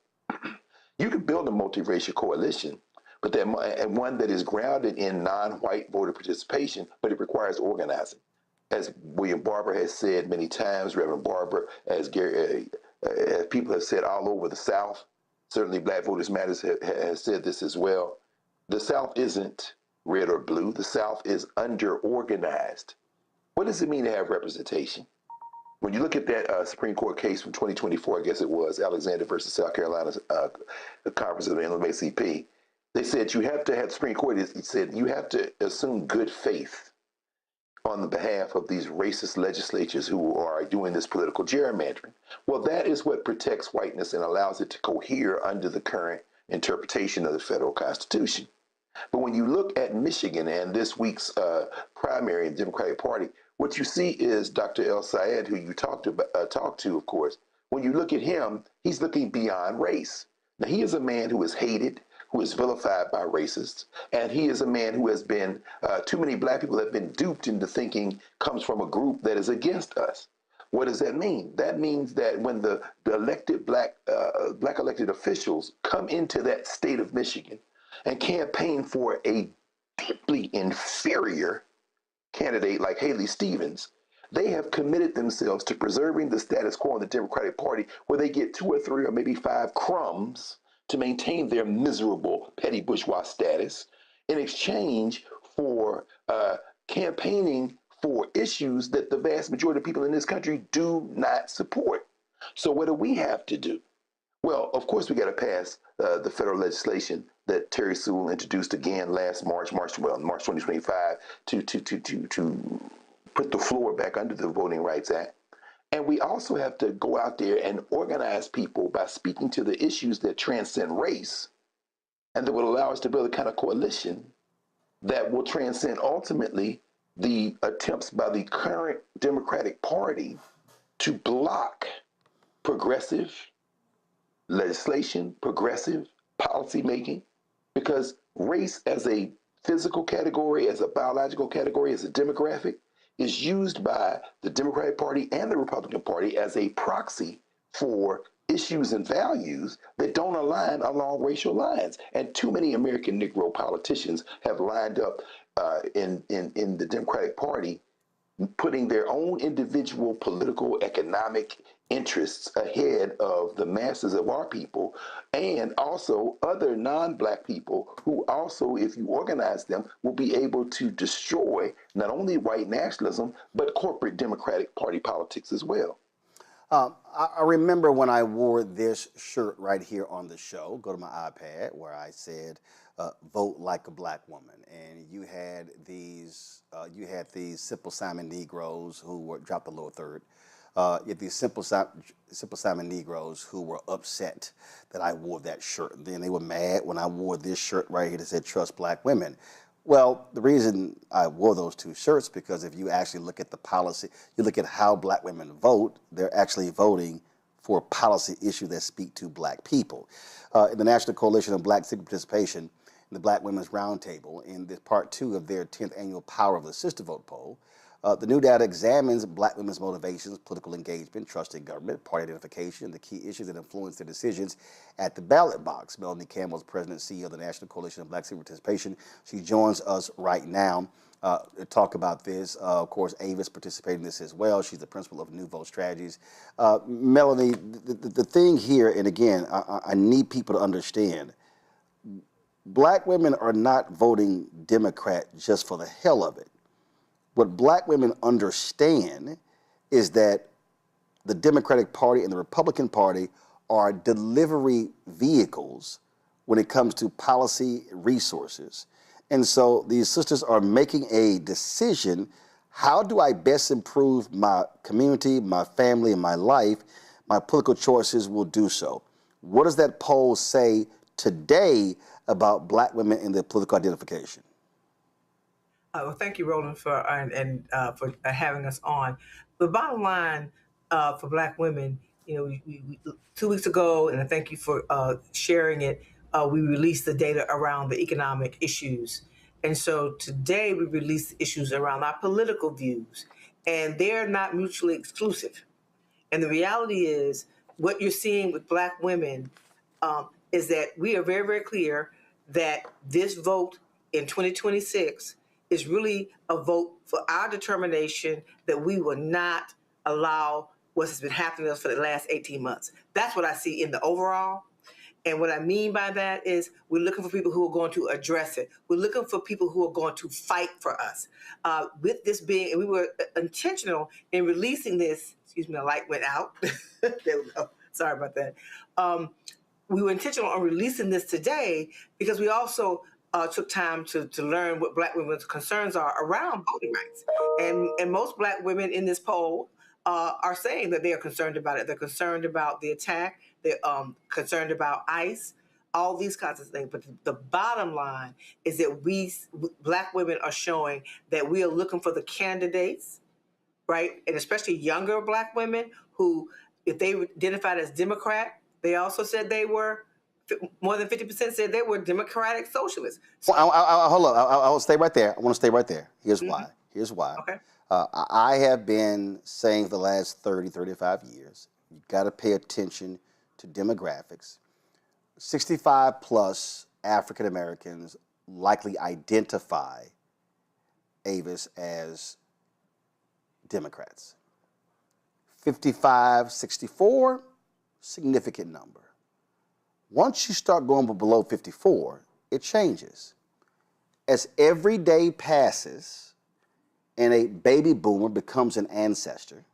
you can build a multiracial coalition, but and one that is grounded in non-white voter participation, but it requires organizing. As William Barber has said many times, Reverend Barber, as people have said all over the South, certainly Black Voters Matters has said this as well, the South isn't red or blue. The South is under-organized. What does it mean to have representation? When you look at that Supreme Court case from 2024, I guess it was, Alexander versus South Carolina, the Conference of the NAACP, they said you have to have, the Supreme Court said you have to assume good faith on the behalf of these racist legislatures who are doing this political gerrymandering. Well, that is what protects whiteness and allows it to cohere under the current interpretation of the federal Constitution. But when you look at Michigan and this week's primary in the Democratic Party, what you see is Dr. El Sayed, who you talked to, of course. When you look at him, he's looking beyond race. Now, he is a man who is hated, who is vilified by racists, and he is a man who has been, too many black people have been duped into thinking comes from a group that is against us. What does that mean? That means that when the elected black elected officials come into that state of Michigan and campaign for a deeply inferior candidate like Haley Stevens, they have committed themselves to preserving the status quo in the Democratic Party, where they get 2 or 3 or maybe 5 crumbs to maintain their miserable petty bourgeois status in exchange for campaigning for issues that the vast majority of people in this country do not support. So what do we have to do? Well, of course, we got to pass the federal legislation that Terry Sewell introduced again last March 2025, to put the floor back under the Voting Rights Act. And we also have to go out there and organize people by speaking to the issues that transcend race and that will allow us to build a kind of coalition that will transcend ultimately the attempts by the current Democratic Party to block progressive legislation, progressive policy making, because race as a physical category, as a biological category, as a demographic, is used by the Democratic Party and the Republican Party as a proxy for issues and values that don't align along racial lines. And too many American Negro politicians have lined up in the Democratic Party, putting their own individual political, economic interests ahead of the masses of our people, and also other non-Black people who also, if you organize them, will be able to destroy not only white nationalism, but corporate Democratic Party politics as well. I remember when I wore this shirt right here on the show, go to my iPad, where I said, vote like a Black woman. And you had these Simple Simon Negroes who were, dropped the lower third. You had these Simple Simon Negroes who were upset that I wore that shirt. And then they were mad when I wore this shirt right here that said, trust Black women. Well, the reason I wore those two shirts, because if you actually look at the policy, you look at how Black women vote, they're actually voting for a policy issue that speak to Black people. In the National Coalition of Black Civic Participation, in the Black Women's Roundtable, in the part 2 of their 10th annual Power of the Sister Vote poll, the new data examines Black women's motivations, political engagement, trust in government, party identification, and the key issues that influence their decisions at the ballot box. Melanie Campbell is President and CEO of the National Coalition of Black Civic Participation. She joins us right now to talk about this. Of course, Ava's participating in this as well. She's the principal of New Vote Strategies. Melanie, the thing here, and again, I need people to understand, Black women are not voting Democrat just for the hell of it. What Black women understand is that the Democratic Party and the Republican Party are delivery vehicles when it comes to policy resources. And so these sisters are making a decision, how do I best improve my community, my family, and my life? My political choices will do so. What does that poll say today about Black women in their political identification? Well, thank you, Roland, for having us on. The bottom line for Black women, we 2 weeks ago, and I thank you for sharing it, we released the data around the economic issues. And so today we released issues around our political views, and they're not mutually exclusive. And the reality is, what you're seeing with Black women is that we are very, very clear that this vote in 2026 is really a vote for our determination that we will not allow what has been happening to us for the last 18 months. That's what I see in the overall. And what I mean by that is we're looking for people who are going to address it. We're looking for people who are going to fight for us. With this being, and we were intentional in releasing this, excuse me, the light went out. There we go. Sorry about that. We were intentional on releasing this today because we also took time to learn what Black women's concerns are around voting rights. And most Black women in this poll are saying that they are concerned about it. They're concerned about the attack. They're concerned about ICE, all these kinds of things. But the bottom line is that we, Black women, are showing that we are looking for the candidates, right? And especially younger Black women who, if they identified as Democrat, they also said they were, more than 50% said they were Democratic socialists. So, hold on, I'll stay right there. I want to stay right there. Here's why. Here's why. Okay. I have been saying for the last 30, 35 years, you've got to pay attention to demographics. 65 plus African Americans likely identify Avis as Democrats. 55, 64, significant number. Once you start going below 54, it changes. As every day passes and a baby boomer becomes an ancestor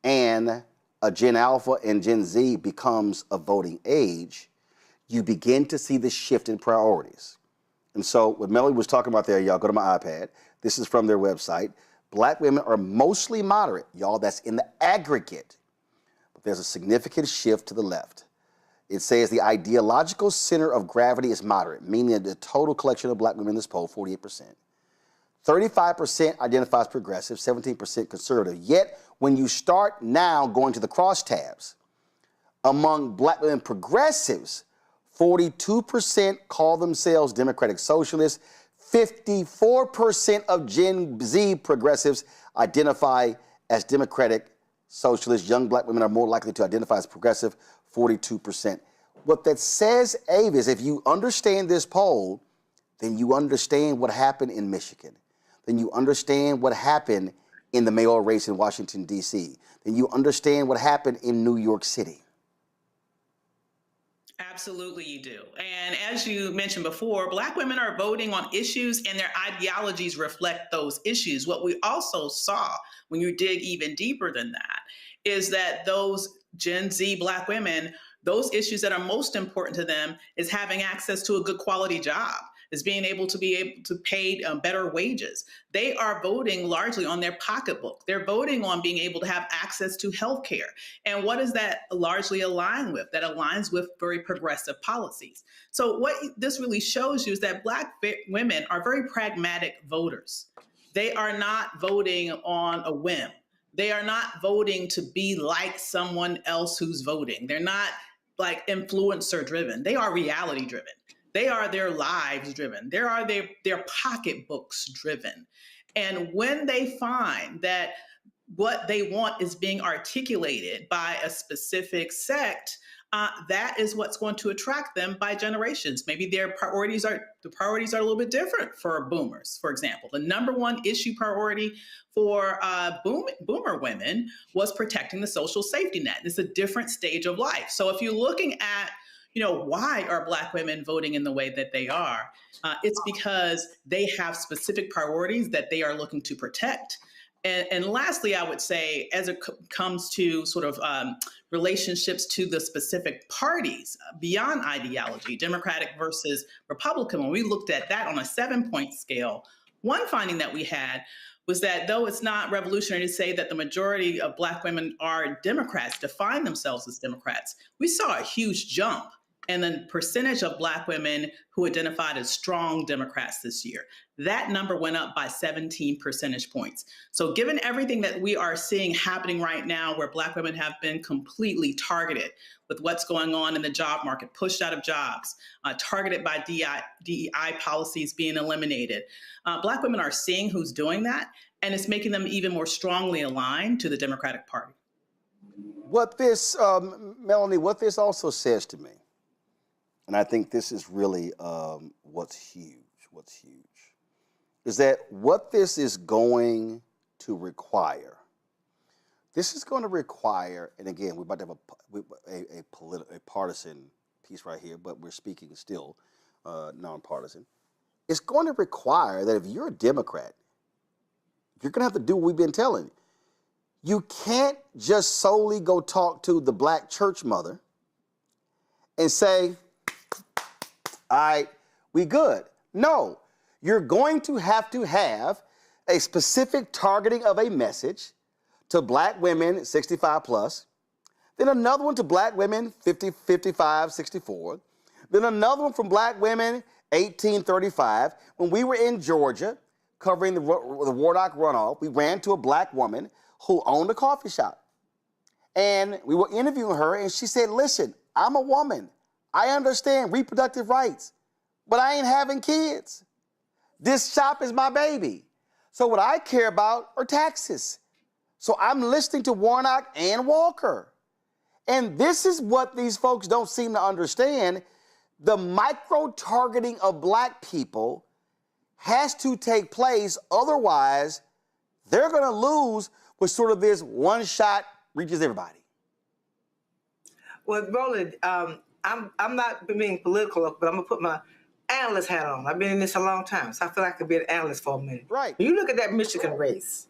and a Gen Alpha and Gen Z becomes a voting age, you begin to see the shift in priorities. And so what Melanie was talking about there, y'all, go to my iPad. This is from their website. Black women are mostly moderate. Y'all, that's in the aggregate. But there's a significant shift to the left. It says the ideological center of gravity is moderate, meaning that the total collection of black women in this poll, 48%. 35% identifies progressive, 17% conservative. Yet, when you start now going to the crosstabs, among black women progressives, 42% call themselves Democratic Socialists. 54% of Gen Z progressives identify as Democratic Socialists. Young black women are more likely to identify as progressive, 42%. What that says, Abe, is if you understand this poll, then you understand what happened in Michigan. Then you understand what happened in the mayoral race in Washington, D.C. Then you understand what happened in New York City. Absolutely, you do. And as you mentioned before, Black women are voting on issues and their ideologies reflect those issues. What we also saw when you dig even deeper than that is that those Gen Z Black women, those issues that are most important to them is having access to a good quality job, is being able to pay better wages. They are voting largely on their pocketbook. They're voting on being able to have access to health care. And what does that largely align with? That aligns with very progressive policies. So what this really shows you is that Black women are very pragmatic voters. They are not voting on a whim. They are not voting to be like someone else who's voting. They're not like influencer driven. They are reality driven. They are their lives driven. They are their pocketbooks driven. And when they find that what they want is being articulated by a specific sect, that is what's going to attract them by generations. Maybe the priorities are a little bit different for boomers, for example. The number one issue priority for boomer women was protecting the social safety net. It's a different stage of life. So if you're looking at, why are Black women voting in the way that they are? It's because they have specific priorities that they are looking to protect. And lastly, I would say, as it comes to sort of relationships to the specific parties beyond ideology, Democratic versus Republican, when we looked at that on a 7-point scale, one finding that we had was that though it's not revolutionary to say that the majority of Black women are Democrats, define themselves as Democrats, we saw a huge jump in the percentage of Black women who identified as strong Democrats this year. That number went up by 17 percentage points. So given everything that we are seeing happening right now, where Black women have been completely targeted with what's going on in the job market, pushed out of jobs, targeted by DEI policies being eliminated, Black women are seeing who's doing that, and it's making them even more strongly aligned to the Democratic Party. What this, Melanie, what this also says to me, and I think this is really what's huge, is that what this is going to require, and again, we're about to have a partisan piece right here, but we're speaking still nonpartisan. It's going to require that if you're a Democrat, you're going to have to do what we've been telling you. You can't just solely go talk to the Black church mother and say, all right, we good. No, you're going to have a specific targeting of a message to Black women 65 plus, then another one to Black women 50, 55, 64, then another one from Black women 18, 35. When we were in Georgia covering the Warnock runoff, we ran to a Black woman who owned a coffee shop. And we were interviewing her, and she said, listen, I'm a woman. I understand reproductive rights, but I ain't having kids. This shop is my baby. So what I care about are taxes. So I'm listening to Warnock and Walker. And this is what these folks don't seem to understand. The micro-targeting of Black people has to take place. Otherwise, they're going to lose with sort of this one shot reaches everybody. Well, Roland, I'm not being political, but I'm going to put my analyst hat on. I've been in this a long time, so I feel like I could be an analyst for a minute. Right. When you look at that Michigan race,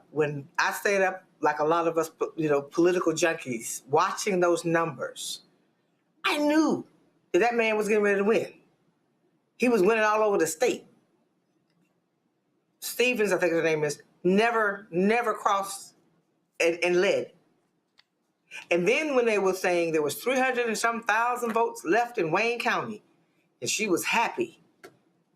when I stayed up, like a lot of us, political junkies, watching those numbers, I knew that man was getting ready to win. He was winning all over the state. Stevens, I think her name is, never crossed and led. And then when they were saying there was 300 and some thousand votes left in Wayne County, and she was happy,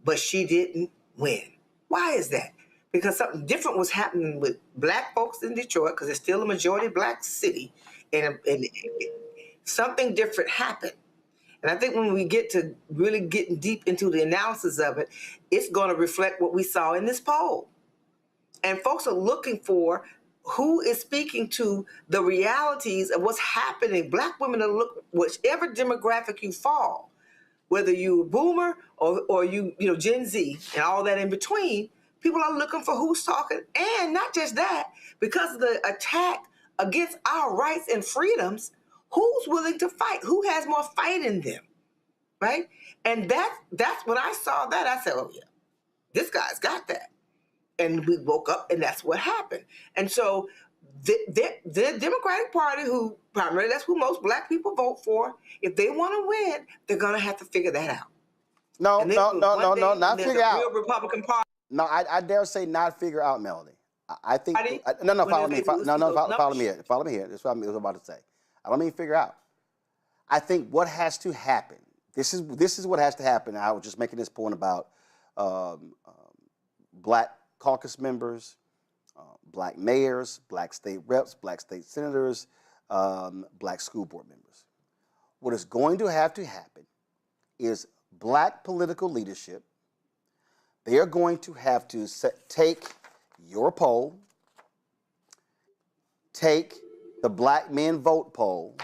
but she didn't win. Why is that? Because something different was happening with black folks in Detroit, because it's still a majority black city, and something different happened. And I think when we get to really getting deep into the analysis of it, it's going to reflect what we saw in this poll. And folks are looking for who is speaking to the realities of what's happening. Black women are looking, whichever demographic you fall, whether you're a boomer or you Gen Z and all that in between, people are looking for who's talking. And not just that, because of the attack against our rights and freedoms, who's willing to fight? Who has more fight in them, right? And that's when I saw that, I said, oh yeah, this guy's got that. And we woke up, and that's what happened. And so the Democratic Party, who primarily that's who most black people vote for, if they want to win, they're going to have to figure that out. No, not figure out. Real Republican Party. No, I dare say not figure out, Melody. I think follow me. Follow me here. Follow me here. That's what I was about to say. I don't mean figure out. I think what has to happen. This is what has to happen. I was just making this point about black caucus members, black mayors, black state reps, black state senators, black school board members. What is going to happen is black political leadership. They are going to have to take your poll, take the Black Men Vote poll,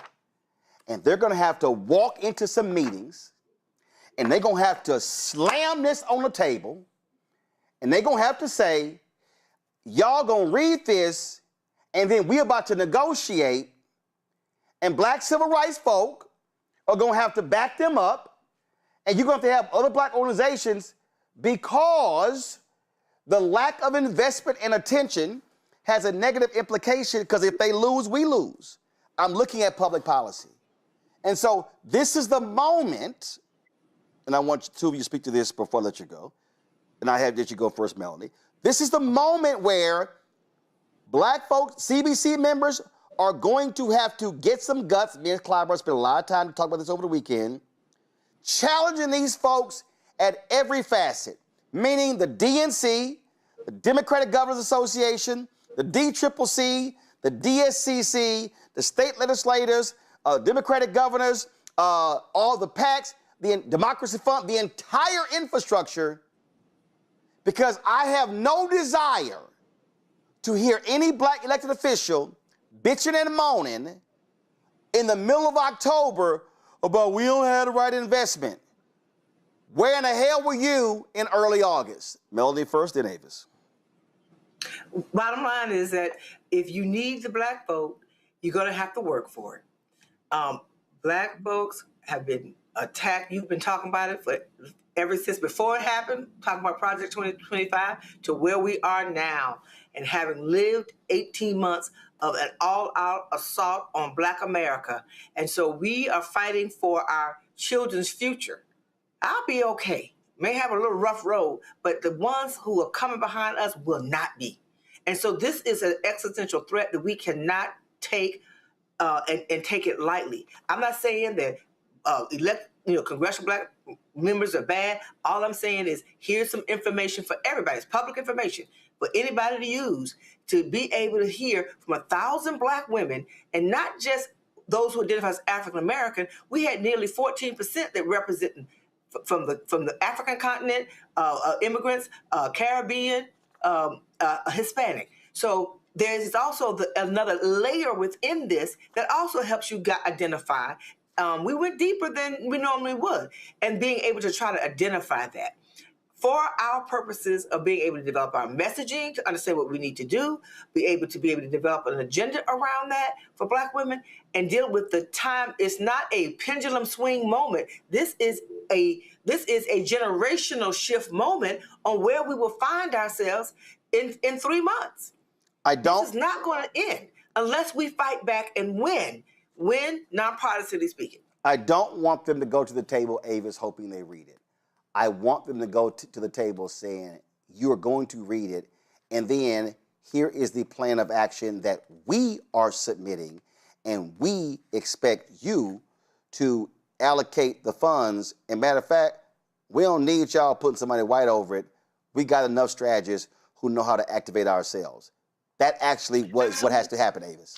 and they're going to have to walk into some meetings, and they're going to have to slam this on the table, and they're going to have to say, y'all going to read this, and then we're about to negotiate, and black civil rights folk are going to have to back them up, and you're going to have other black organizations, because the lack of investment and attention has a negative implication, because if they lose, we lose. I'm looking at public policy. And so this is the moment, and I want two of you to speak to this before I let you go, and I have that you go first, Melanie. This is the moment where black folks, CBC members, are going to have to get some guts. Me and Clyburn spent a lot of time to talk about this over the weekend, challenging these folks at every facet, meaning the DNC, the Democratic Governors Association, the DCCC, the DSCC, the state legislators, Democratic governors, all the PACs, the Democracy Fund, the entire infrastructure, because I have no desire to hear any black elected official bitching and moaning in the middle of October about we don't have the right investment. Where in the hell were you in early August? Melody first, then Avis. Bottom line is that if you need the black vote, you're going to have to work for it. Black folks have been attacked. You've been talking about it ever since before it happened, talking about Project 2025 to where we are now, and having lived 18 months of an all-out assault on Black America. And so we are fighting for our children's future. I'll be okay. May have a little rough road, but the ones who are coming behind us will not be. And so this is an existential threat that we cannot take and take it lightly. I'm not saying that congressional black members are bad. All I'm saying is here's some information for everybody. It's public information for anybody to use to be able to hear from 1,000 black women, and not just those who identify as African American. We had nearly 14% that represented from the African continent, immigrants, Caribbean, Hispanic. So there's also another layer within this that also helps you identify. We went deeper than we normally would, and being able to try to identify that. For our purposes of being able to develop our messaging, to understand what we need to do, be able to develop an agenda around that for black women, and deal with the time. It's not a pendulum swing moment. This is a generational shift moment on where we will find ourselves in 3 months. This is not going to end unless we fight back and win, nonpartisanly speaking. I don't want them to go to the table, Avis, hoping they read it. I want them to go to the table saying, You are going to read it, and then here is the plan of action that we are submitting, and we expect you to allocate the funds. And matter of fact, we don't need y'all putting somebody white over it. We got enough strategists who know how to activate ourselves. That actually was what has to happen, Avis.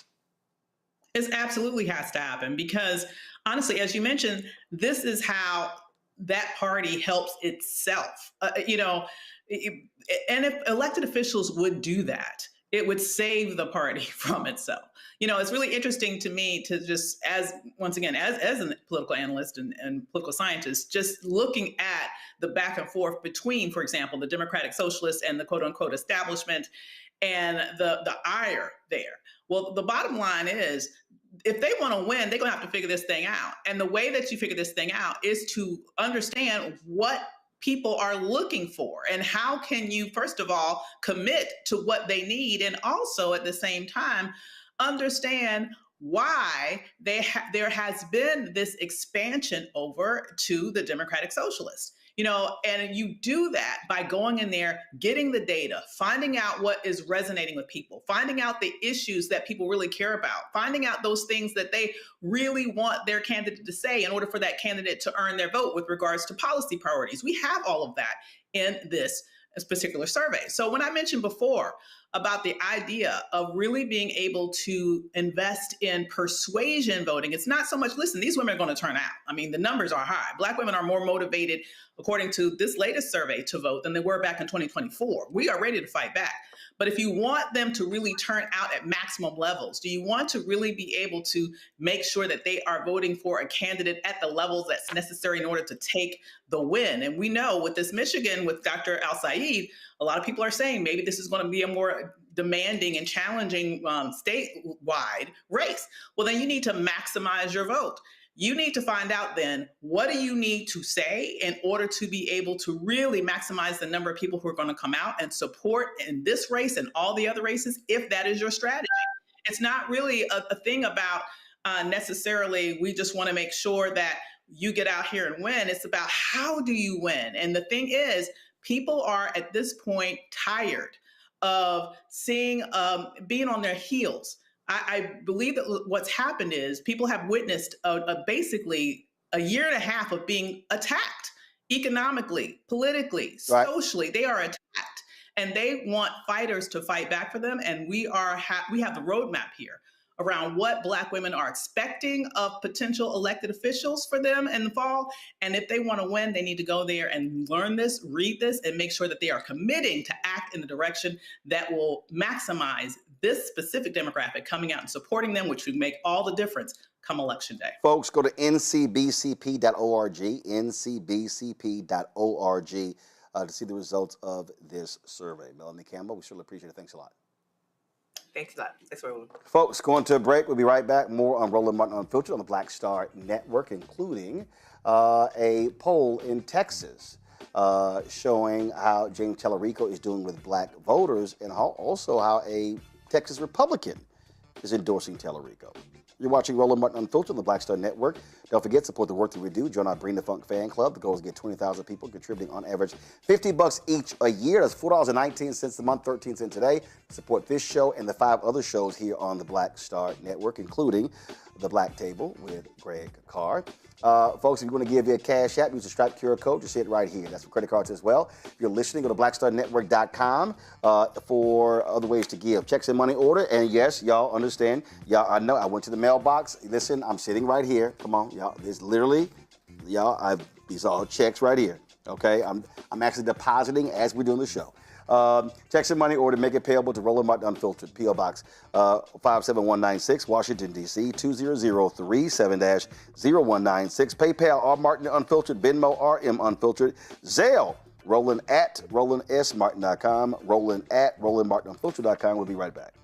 It absolutely has to happen because, honestly, as you mentioned, this is how that party helps itself. And if elected officials would do that, it would save the party from itself. It's really interesting to me to just, as a political analyst and political scientist, just looking at the back and forth between, for example, the Democratic Socialists and the quote unquote establishment and the ire there. Well, the bottom line is, if they want to win, they're going to have to figure this thing out. And the way that you figure this thing out is to understand what people are looking for and how can you, first of all, commit to what they need, and also at the same time understand why there has been this expansion over to the Democratic Socialists. And you do that by going in there, getting the data, finding out what is resonating with people, finding out the issues that people really care about, finding out those things that they really want their candidate to say in order for that candidate to earn their vote with regards to policy priorities. We have all of that in this particular survey. So when I mentioned before about the idea of really being able to invest in persuasion voting, it's not so much, listen, these women are going to turn out. I mean, the numbers are high. Black women are more motivated, according to this latest survey, to vote than they were back in 2024. We are ready to fight back. But if you want them to really turn out at maximum levels, do you want to really be able to make sure that they are voting for a candidate at the levels that's necessary in order to take the win? And we know with this Michigan, with Dr. Al-Said, a lot of people are saying maybe this is going to be a more demanding and challenging statewide race. Well, then you need to maximize your vote. You need to find out then, what do you need to say in order to be able to really maximize the number of people who are going to come out and support in this race and all the other races, if that is your strategy. It's not really a thing about necessarily, we just want to make sure that you get out here and win. It's about how do you win? And the thing is, people are at this point tired of seeing, being on their heels. I believe that what's happened is people have witnessed basically a year and a half of being attacked economically, politically, socially. They are attacked, and they want fighters to fight back for them. And we have the roadmap here around what Black women are expecting of potential elected officials for them in the fall. And if they want to win, they need to go there and learn this, read this, and make sure that they are committing to act in the direction that will maximize this specific demographic coming out and supporting them, which would make all the difference come election day. Folks, go to ncbcp.org, ncbcp.org, to see the results of this survey. Melanie Campbell, we surely appreciate it. Thanks a lot. Thanks a lot. Thanks, Roland. Folks, going to a break. We'll be right back. More on Roland Martin Unfiltered on the Black Star Network, including a poll in Texas showing how James Tallarico is doing with Black voters, and also how a Texas Republican is endorsing Tallarico. You're watching Roland Martin Unfiltered on the Black Star Network. Don't forget, support the work that we do. Join our Bring the Funk fan club. The goal is to get 20,000 people contributing on average $50 each a year. That's $4.19 a month, 13 cents today. Support this show and the 5 other shows here on the Black Star Network, including The Black Table with Greg Carr. Folks, if you want to give you a cash app, use the Stripe QR code. Just see it right here. That's for credit cards as well. If you're listening, go to blackstarnetwork.com for other ways to give. Checks and money order. And yes, y'all understand. Y'all, I know I went to the mailbox. Listen, I'm sitting right here. Come on, y'all. This literally, y'all, these are all checks right here. Okay, I'm actually depositing as we're doing the show. Checks and money order, make it payable to Roland Martin Unfiltered, P.O. Box 57196, Washington, D.C. 20037-0196. PayPal, R. Martin Unfiltered, Venmo, RM Unfiltered, Zelle, Roland at RolandSMartin.com, Roland at RolandMartinUnfiltered.com. We'll be right back.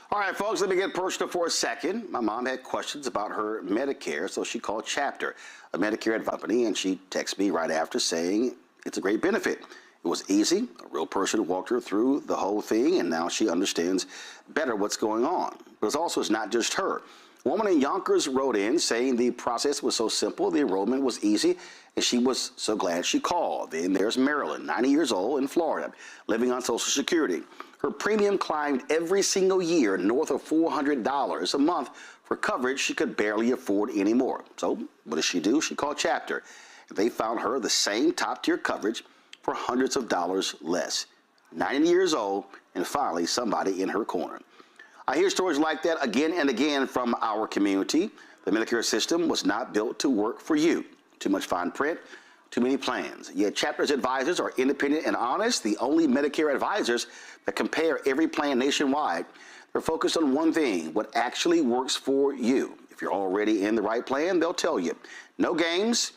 All right, folks, let me get personal for a second. My mom had questions about her Medicare, so she called Chapter, a Medicare advice company, and she texted me right after saying it's a great benefit. It was easy. A real person walked her through the whole thing, and now she understands better what's going on. But it's not just her. A woman in Yonkers wrote in saying the process was so simple, the enrollment was easy, and she was so glad she called. Then there's Marilyn, 90 years old, in Florida, living on Social Security. Her premium climbed every single year north of $400 a month for coverage she could barely afford anymore. So what does she do? She called Chapter. They found her the same top-tier coverage for hundreds of dollars less. 90 years old, and finally somebody in her corner. I hear stories like that again and again from our community. The Medicare system was not built to work for you. Too much fine print, too many plans. Yet Chapter's advisors are independent and honest, the only Medicare advisors that compare every plan nationwide. They're focused on one thing, what actually works for you. If you're already in the right plan, they'll tell you. No games,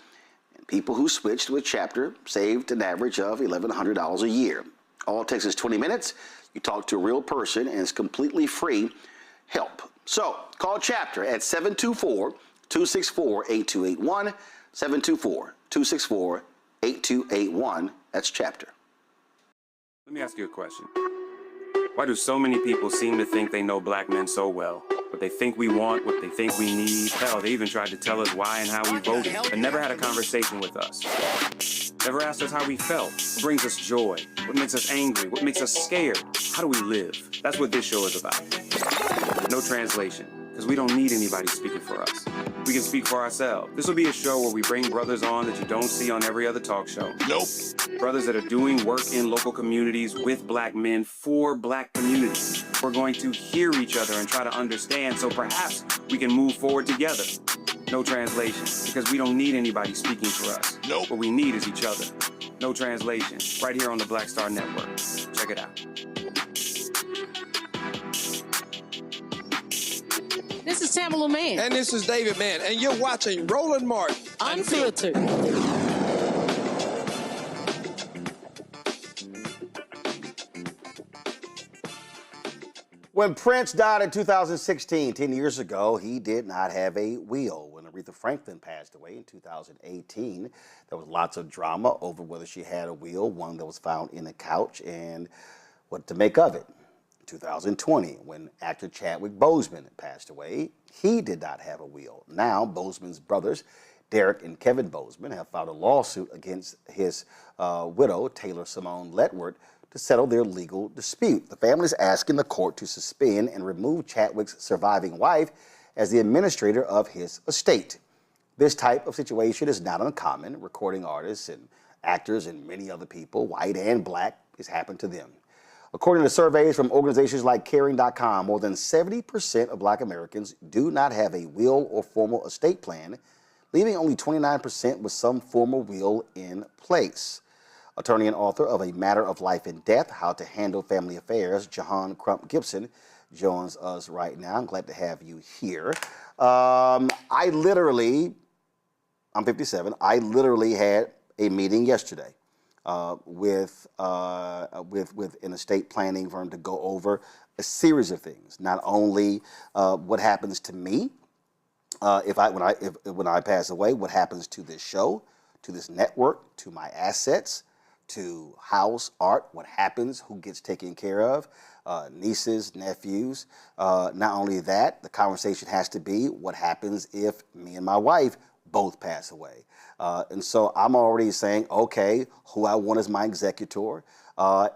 and people who switched with Chapter saved an average of $1,100 a year. All it takes is 20 minutes. You talk to a real person, and it's completely free help. So call Chapter at 724-264-8281, 724-264-8281. That's Chapter. Let me ask you a question. Why do so many people seem to think they know black men so well? What they think we want, what they think we need. Hell, they even tried to tell us why and how we voted, but never had a conversation with us. Never asked us how we felt, what brings us joy, what makes us angry, what makes us scared. How do we live? That's what this show is about. No translation, because we don't need anybody speaking for us. We can speak for ourselves. This will be a show where we bring brothers on that you don't see on every other talk show. Nope. Brothers that are doing work in local communities with black men for black communities. We're going to hear each other and try to understand so perhaps we can move forward together. No translation, because we don't need anybody speaking for us. Nope. What we need is each other. No translation, right here on the Black Star Network. Check it out. This is Tamala Mann. And this is David Mann. And you're watching Roland Martin. Unfiltered. When Prince died in 2016, 10 years ago, he did not have a will. When Aretha Franklin passed away in 2018, there was lots of drama over whether she had a will, one that was found in a couch, and what to make of it. 2020, when actor Chadwick Boseman passed away, he did not have a will. Now, Boseman's brothers, Derek and Kevin Boseman, have filed a lawsuit against his widow, Taylor Simone Letward, to settle their legal dispute. The family is asking the court to suspend and remove Chadwick's surviving wife as the administrator of his estate. This type of situation is not uncommon. Recording artists and actors and many other people, white and black, has happened to them. According to surveys from organizations like Caring.com, more than 70% of black Americans do not have a will or formal estate plan, leaving only 29% with some formal will in place. Attorney and author of A Matter of Life and Death, How to Handle Family Affairs, Jahan Crump Gibson, joins us right now. I'm glad to have you here. I'm 57. I literally had a meeting yesterday with an estate planning firm to go over a series of things. Not only what happens to me when I pass away, what happens to this show, to this network, to my assets, to house, art, what happens, who gets taken care of, nieces, nephews. Not only that, the conversation has to be what happens if me and my wife both pass away. And so I'm already saying, okay, who I want as my executor.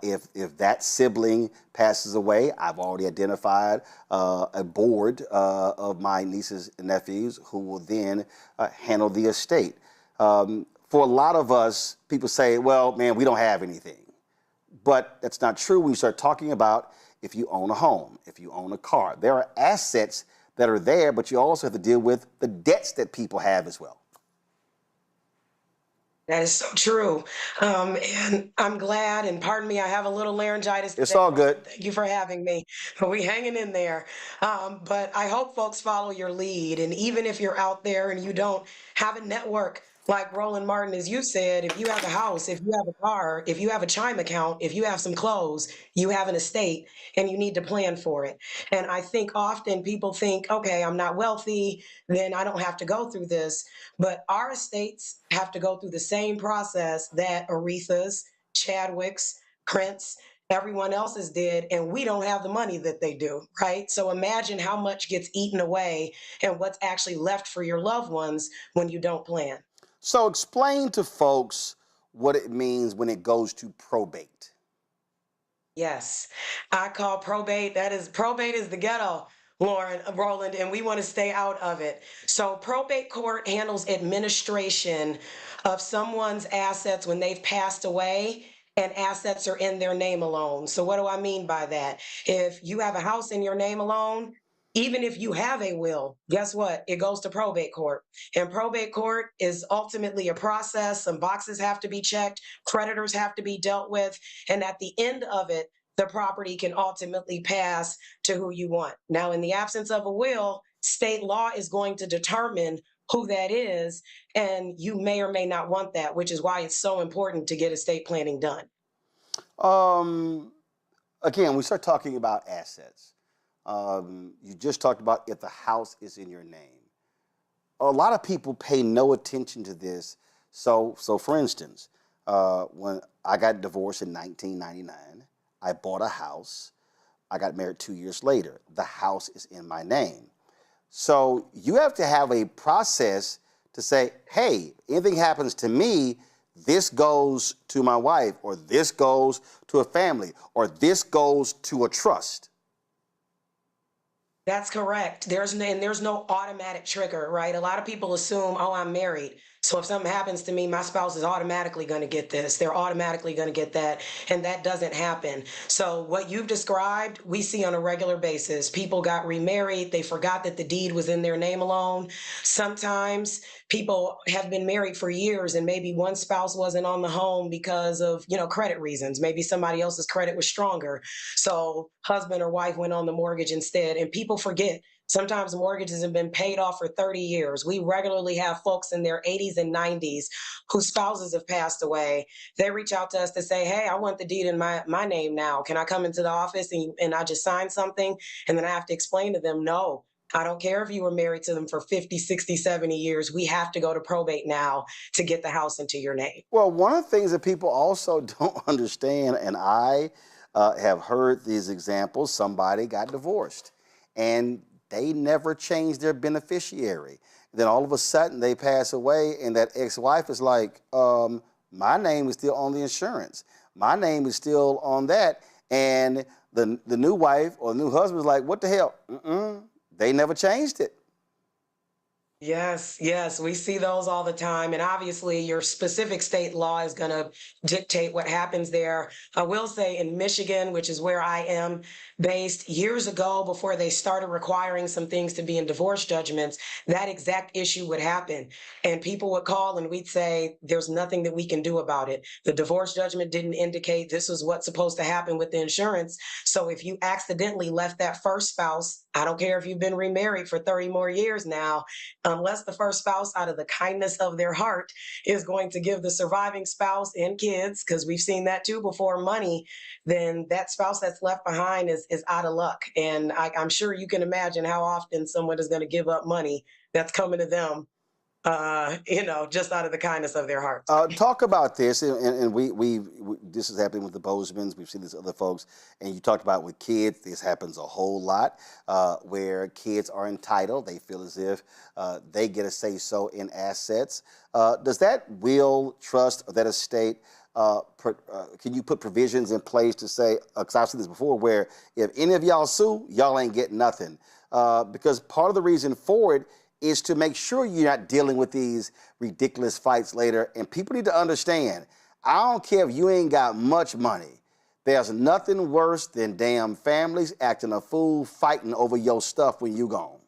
If that sibling passes away, I've already identified a board of my nieces and nephews who will then handle the estate. For a lot of us, people say, well, man, we don't have anything. But that's not true when you start talking about if you own a home, if you own a car. There are assets that are there, but you also have to deal with the debts that people have as well. That is so true. And I'm glad, and pardon me, I have a little laryngitis. It's all good. Thank you for having me. We hanging in there. But I hope folks follow your lead. And even if you're out there and you don't have a network like Roland Martin, as you said, if you have a house, if you have a car, if you have a Chime account, if you have some clothes, you have an estate and you need to plan for it. And I think often people think, okay, I'm not wealthy, then I don't have to go through this. But our estates have to go through the same process that Aretha's, Chadwick's, Prince, everyone else's did, and we don't have the money that they do, right? So imagine how much gets eaten away and what's actually left for your loved ones when you don't plan. So explain to folks what it means when it goes to probate. Yes, I call probate is the ghetto, Roland, and we want to stay out of it. So probate court handles administration of someone's assets when they've passed away and assets are in their name alone. So what do I mean by that? If you have a house in your name alone, even if you have a will, guess what? It goes to probate court. And probate court is ultimately a process. Some boxes have to be checked, creditors have to be dealt with. And at the end of it, the property can ultimately pass to who you want. Now, in the absence of a will, state law is going to determine who that is. And you may or may not want that, which is why it's so important to get estate planning done. Again, we start talking about assets. You just talked about if the house is in your name. A lot of people pay no attention to this. So for instance, when I got divorced in 1999, I bought a house. I got married 2 years later. The house is in my name. So you have to have a process to say, hey, anything happens to me, this goes to my wife, or this goes to a family, or this goes to a trust. That's correct. There's no automatic trigger, right? A lot of people assume, oh, I'm married, so if something happens to me, my spouse is automatically going to get this. They're automatically going to get that, and that doesn't happen. So what you've described, we see on a regular basis. People got remarried. They forgot that the deed was in their name alone. Sometimes people have been married for years, and maybe one spouse wasn't on the home because of, credit reasons. Maybe somebody else's credit was stronger. So husband or wife went on the mortgage instead, and people forget. Sometimes mortgages have been paid off for 30 years. We regularly have folks in their 80s and 90s whose spouses have passed away. They reach out to us to say, hey, I want the deed in my name now. Can I come into the office and I just sign something? And then I have to explain to them, no, I don't care if you were married to them for 50, 60, 70 years. We have to go to probate now to get the house into your name. Well, one of the things that people also don't understand, and I have heard these examples, somebody got divorced and they never changed their beneficiary. Then all of a sudden they pass away and that ex-wife is like, my name is still on the insurance. My name is still on that. And the new wife or the new husband is like, what the hell? They never changed it. Yes, we see those all the time. And obviously your specific state law is going to dictate what happens there. I will say in Michigan, which is where I am based, years ago, before they started requiring some things to be in divorce judgments, that exact issue would happen. And people would call and we'd say, there's nothing that we can do about it. The divorce judgment didn't indicate this was what's supposed to happen with the insurance. So if you accidentally left that first spouse, I don't care if you've been remarried for 30 more years now, unless the first spouse, out of the kindness of their heart, is going to give the surviving spouse and kids, because we've seen that too before, money, then that spouse that's left behind is out of luck. And I'm sure you can imagine how often someone is going to give up money that's coming to them, just out of the kindness of their heart. Talk about this, and we this is happening with the Bosemans. We've seen this with other folks, and you talked about with kids. This happens a whole lot, where kids are entitled. They feel as if they get a say-so in assets. Does that will, trust, or that estate, can you put provisions in place to say, because I've seen this before, where if any of y'all sue, y'all ain't getting nothing? Because part of the reason for it is to make sure you're not dealing with these ridiculous fights later. And people need to understand, I don't care if you ain't got much money. There's nothing worse than damn families acting a fool, fighting over your stuff when you gone.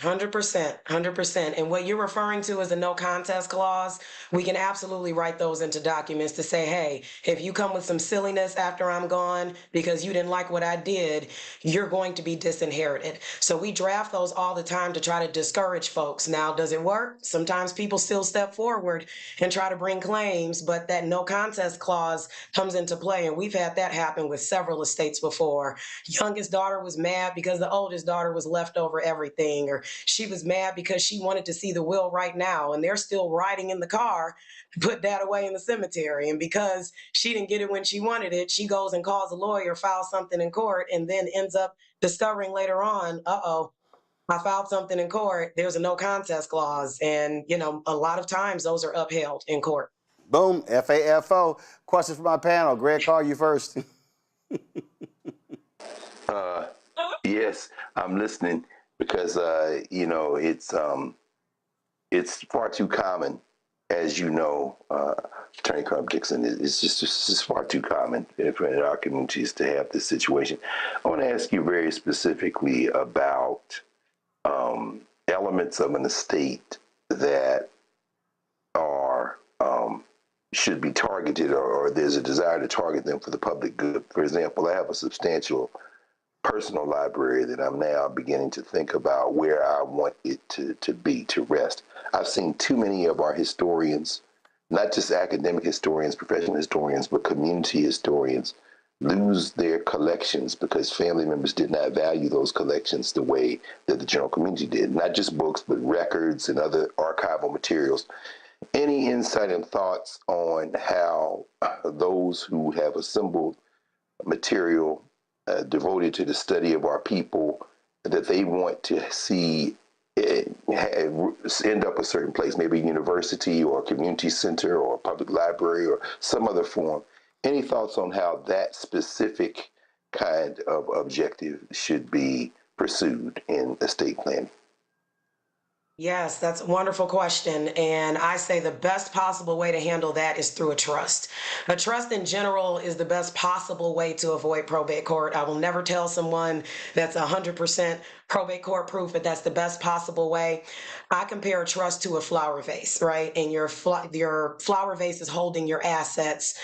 100%. And what you're referring to as a no contest clause, we can absolutely write those into documents to say, hey, if you come with some silliness after I'm gone because you didn't like what I did, you're going to be disinherited. So we draft those all the time to try to discourage folks. Now, does it work? Sometimes people still step forward and try to bring claims, but that no contest clause comes into play. And we've had that happen with several estates before. Youngest daughter was mad because the oldest daughter was left over everything, or she was mad because she wanted to see the will right now, and they're still riding in the car to put dad away in the cemetery. And because she didn't get it when she wanted it, she goes and calls a lawyer, files something in court, and then ends up discovering later on, I filed something in court. There's a no contest clause. And, a lot of times those are upheld in court. Boom, FAFO. Questions for my panel. Greg Carr, you first. Yes, I'm listening because, it's far too common, as you know, Attorney Crump Dixon, it's just far too common for our communities to have this situation. I want to ask you very specifically about elements of an estate that are should be targeted, or there's a desire to target them for the public good. For example, I have a substantial personal library that I'm now beginning to think about where I want it to rest. I've seen too many of our historians, not just academic historians, professional historians, but community historians, lose their collections because family members did not value those collections the way that the general community did. Not just books, but records and other archival materials. Any insight and thoughts on how those who have assembled material devoted to the study of our people, that they want to see end up a certain place, maybe a university or a community center or a public library or some other form? Any thoughts on how that specific kind of objective should be pursued in estate planning? Yes, that's a wonderful question. And I say the best possible way to handle that is through a trust. A trust in general is the best possible way to avoid probate court. I will never tell someone that's 100% probate court proof, but that's the best possible way. I compare a trust to a flower vase, right? And your flower vase is holding your assets.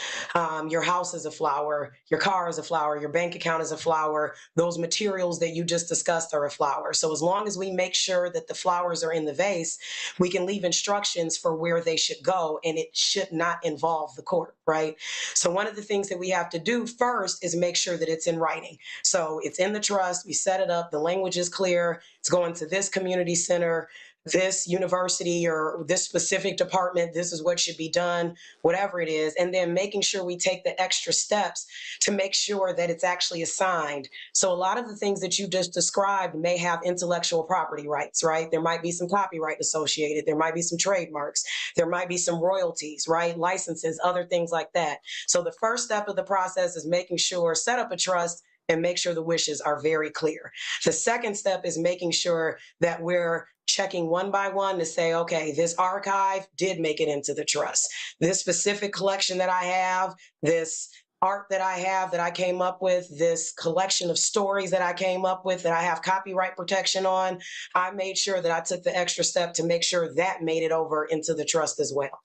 Your house is a flower. Your car is a flower. Your bank account is a flower. Those materials that you just discussed are a flower. So as long as we make sure that the flowers are in the vase, we can leave instructions for where they should go, and it should not involve the court, right? So one of the things that we have to do first is make sure that it's in writing. So it's in the trust, we set it up, the language is clear, it's going to this community center, this university, or this specific department, this is what should be done, whatever it is, and then making sure we take the extra steps to make sure that it's actually assigned. So a lot of the things that you just described may have intellectual property rights, right? There might be some copyright associated, there might be some trademarks, there might be some royalties, right? Licenses, other things like that. So the first step of the process is making sure, set up a trust and make sure the wishes are very clear. The second step is making sure that we're checking one by one to say, okay, this archive did make it into the trust. This specific collection that I have, this art that I have that I came up with, this collection of stories that I came up with that I have copyright protection on, I made sure that I took the extra step to make sure that made it over into the trust as well.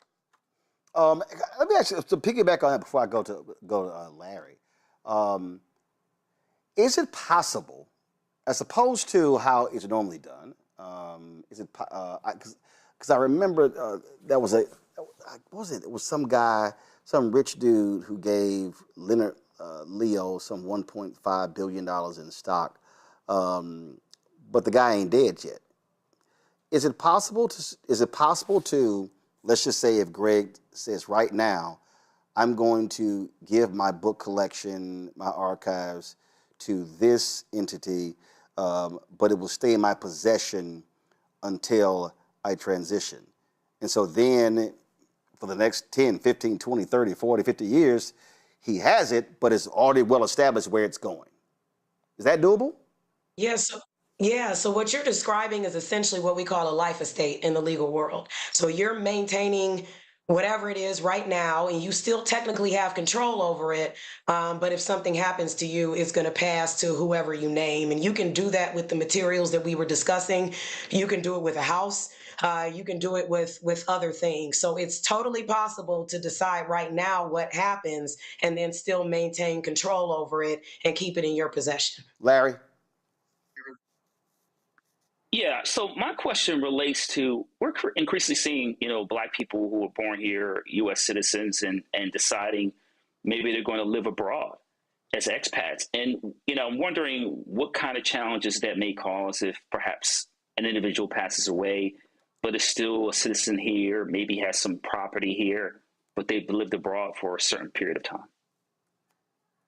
Let me actually, to piggyback on that before I go to Larry. Is it possible, as opposed to how it's normally done, is it, because I remember there was what was it? It was some guy, some rich dude who gave Leonard Leo some $1.5 billion in stock, but the guy ain't dead yet. Is it possible to, let's just say if Greg says right now, I'm going to give my book collection, my archives, to this entity, but it will stay in my possession until I transition. And so then for the next 10, 15, 20, 30, 40, 50 years, he has it, but it's already well established where it's going. Is that doable? Yes. Yeah, so what you're describing is essentially what we call a life estate in the legal world. So you're maintaining whatever it is right now, and you still technically have control over it, but if something happens to you, it's going to pass to whoever you name. And you can do that with the materials that we were discussing. You can do it with a house. You can do it with other things. So it's totally possible to decide right now what happens and then still maintain control over it and keep it in your possession. Larry? Yeah, so my question relates to, we're increasingly seeing, Black people who are born here, U.S. citizens, and deciding maybe they're going to live abroad as expats. And, I'm wondering what kind of challenges that may cause if perhaps an individual passes away, but is still a citizen here, maybe has some property here, but they've lived abroad for a certain period of time?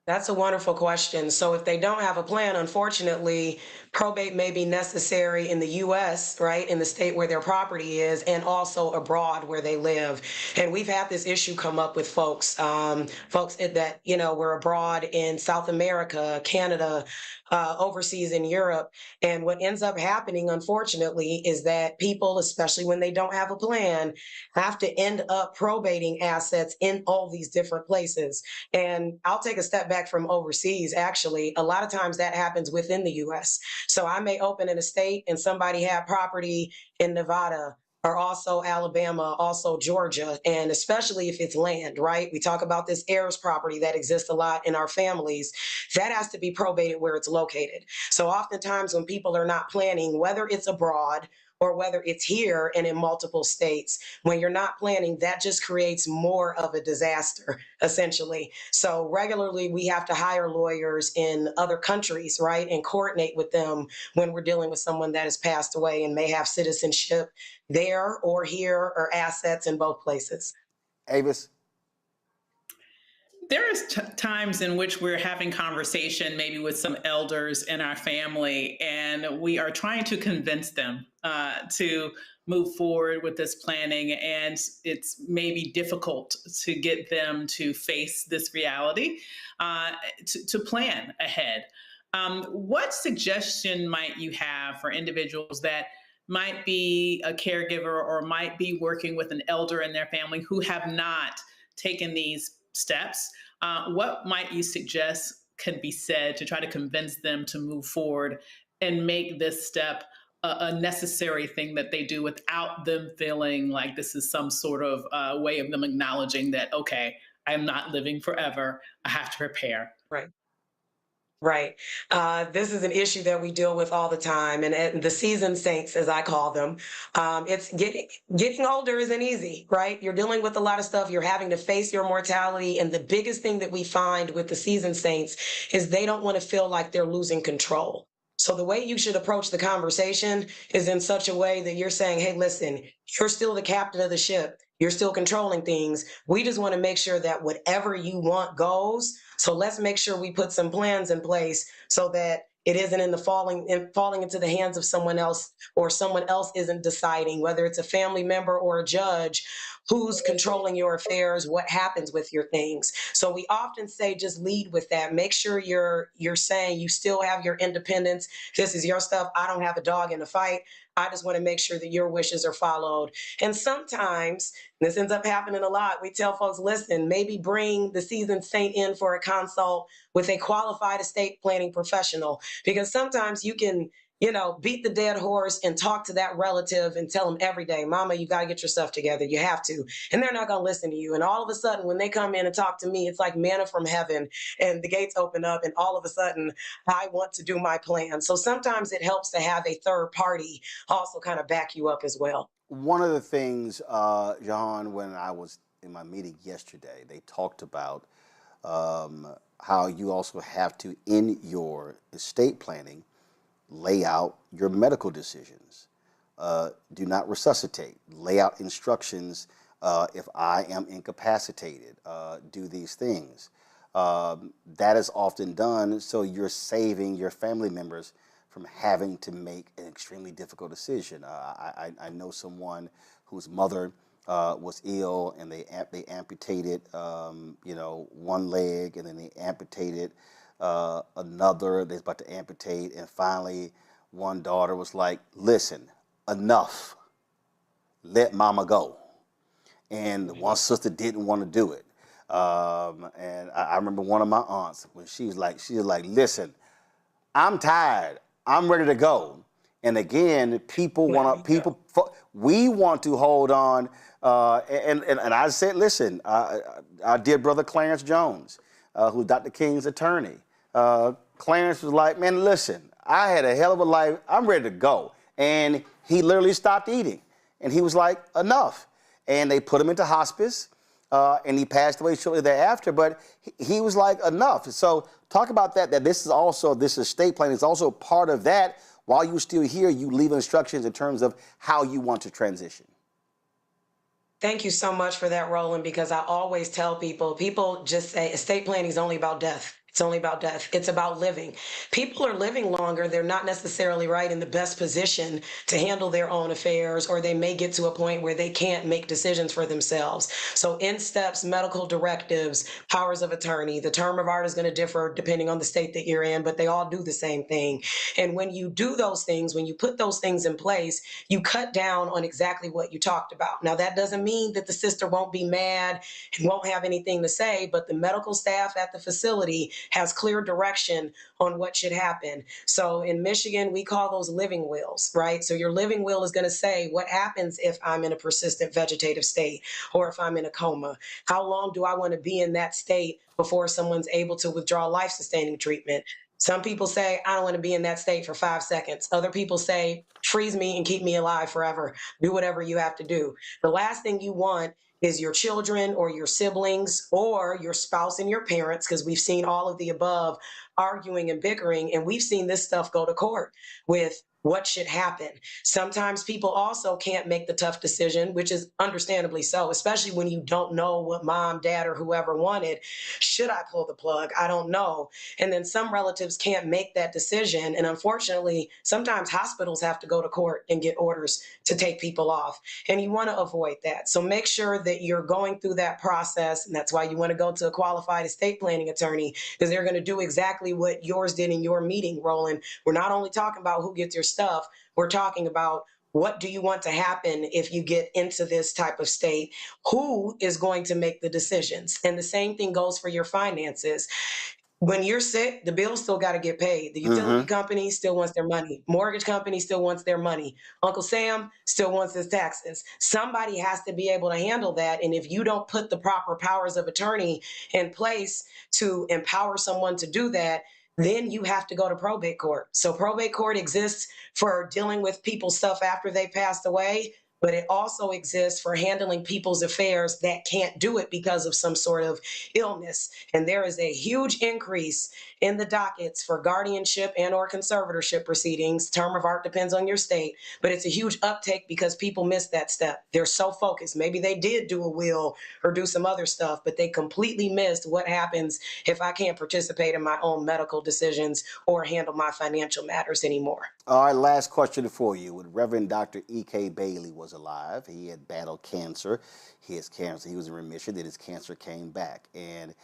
That's a wonderful question. So if they don't have a plan, unfortunately, probate may be necessary in the U.S., right, in the state where their property is, and also abroad where they live. And we've had this issue come up with folks that, were abroad in South America, Canada, overseas in Europe. And what ends up happening, unfortunately, is that people, especially when they don't have a plan, have to end up probating assets in all these different places. And I'll take a step back from overseas. Actually, a lot of times that happens within the U.S. So I may open an estate and somebody had property in Nevada, or also Alabama, also Georgia, and especially if it's land, right? We talk about this heirs property that exists a lot in our families. That has to be probated where it's located. So oftentimes when people are not planning, whether it's abroad or whether it's here and in multiple states, when you're not planning, that just creates more of a disaster, essentially. So regularly we have to hire lawyers in other countries, right, and coordinate with them when we're dealing with someone that has passed away and may have citizenship there or here or assets in both places. Avis? There is times in which we're having conversation maybe with some elders in our family, and we are trying to convince them to move forward with this planning, and it's maybe difficult to get them to face this reality, to plan ahead. What suggestion might you have for individuals that might be a caregiver or might be working with an elder in their family who have not taken these steps? What might you suggest can be said to try to convince them to move forward and make this step a necessary thing that they do without them feeling like this is some sort of way of them acknowledging that, okay, I'm not living forever, I have to prepare. Right. Right. This is an issue that we deal with all the time. And the seasoned saints, as I call them, it's getting older isn't easy, right? You're dealing with a lot of stuff. You're having to face your mortality. And the biggest thing that we find with the seasoned saints is they don't want to feel like they're losing control. So the way you should approach the conversation is in such a way that you're saying, hey, listen, you're still the captain of the ship. You're still controlling things. We just want to make sure that whatever you want goes. So let's make sure we put some plans in place so that it isn't falling into the hands of someone else, or someone else isn't deciding, whether it's a family member or a judge, who's controlling your affairs, what happens with your things. So we often say just lead with that. Make sure you're saying you still have your independence. This is your stuff. I don't have a dog in the fight. I just want to make sure that your wishes are followed. And sometimes, this ends up happening a lot, we tell folks, listen, maybe bring the seasoned saint in for a consult with a qualified estate planning professional, because sometimes you can, beat the dead horse and talk to that relative and tell them every day, mama, you got to get your stuff together. You have to. And they're not going to listen to you. And all of a sudden, when they come in and talk to me, it's like manna from heaven, and the gates open up, and all of a sudden I want to do my plan. So sometimes it helps to have a third party also kind of back you up as well. One of the things, John, when I was in my meeting yesterday, they talked about how you also have to, in your estate planning, lay out your medical decisions. Do not resuscitate. Lay out instructions if I am incapacitated. Do these things. That is often done so you're saving your family members from having to make an extremely difficult decision. I know someone whose mother was ill, and they amputated one leg, and then they amputated another. They're about to amputate, and finally one daughter was like, listen, enough, let mama go. And one sister didn't want to do it. And I remember one of my aunts, when she was like, listen, I'm tired, I'm ready to go. And again, we want to hold on. And I said, listen, our dear brother Clarence Jones, who's Dr. King's attorney, Clarence was like, man, listen, I had a hell of a life. I'm ready to go. And he literally stopped eating. And he was like, enough. And they put him into hospice, and he passed away shortly thereafter. But he was like, enough. So talk about that this estate planning is also part of that, while you're still here, you leave instructions in terms of how you want to transition. Thank you so much for that, Roland, because I always tell people just say estate planning is only about death. It's only about death. It's about living. People are living longer. They're not necessarily right in the best position to handle their own affairs, or they may get to a point where they can't make decisions for themselves. So in steps, medical directives, powers of attorney, the term of art is going to differ depending on the state that you're in, but they all do the same thing. And when you do those things, when you put those things in place, you cut down on exactly what you talked about. Now, that doesn't mean that the sister won't be mad and won't have anything to say, but the medical staff at the facility has clear direction on what should happen. So in Michigan, we call those living wills, right? So your living will is going to say what happens if I'm in a persistent vegetative state or if I'm in a coma. How long do I want to be in that state before someone's able to withdraw life-sustaining treatment? Some people say, I don't want to be in that state for 5 seconds. Other people say, freeze me and keep me alive forever. Do whatever you have to do. The last thing you want is your children or your siblings or your spouse and your parents, because we've seen all of the above arguing and bickering, and we've seen this stuff go to court with what should happen. Sometimes people also can't make the tough decision, which is understandably so, especially when you don't know what mom, dad, or whoever wanted. Should I pull the plug? I don't know. And then some relatives can't make that decision. And unfortunately, sometimes hospitals have to go to court and get orders to take people off. And you want to avoid that. So make sure that you're going through that process. And that's why you want to go to a qualified estate planning attorney, because they're going to do exactly what yours did in your meeting, Roland. We're not only talking about who gets your stuff, we're talking about what do you want to happen if you get into this type of state? Who is going to make the decisions? And the same thing goes for your finances. When you're sick, the bills still got to get paid. The utility company still wants their money. Mortgage company still wants their money. Uncle Sam still wants his taxes. Somebody has to be able to handle that. And if you don't put the proper powers of attorney in place to empower someone to do that, then you have to go to probate court. So probate court exists for dealing with people's stuff after they passed away, but it also exists for handling people's affairs that can't do it because of some sort of illness. And there is a huge increase in the dockets for guardianship and or conservatorship proceedings. Term of art depends on your state, but it's a huge uptake because people miss that step. They're so focused. Maybe they did do a will or do some other stuff, but they completely missed what happens if I can't participate in my own medical decisions or handle my financial matters anymore. All right, last question for you. When Reverend Dr. E.K. Bailey was alive, he had battled cancer. His cancer, he was in remission, then his cancer came back. And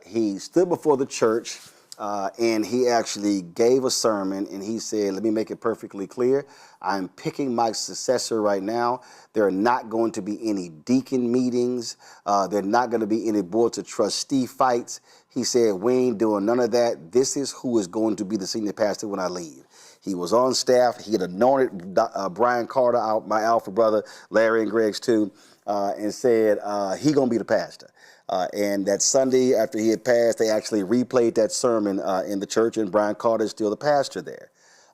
he stood before the church and he actually gave a sermon, and he said, let me make it perfectly clear. I'm picking my successor right now. There are not going to be any deacon meetings. There are not going to be any boards of trustee fights. He said, we ain't doing none of that. This is who is going to be the senior pastor when I leave. He was on staff. He had anointed Brian Carter, my alpha brother, Larry and Greg's too, and said he gonna be the pastor. And that Sunday after he had passed, they actually replayed that sermon in the church, and Brian Carter is still the pastor there.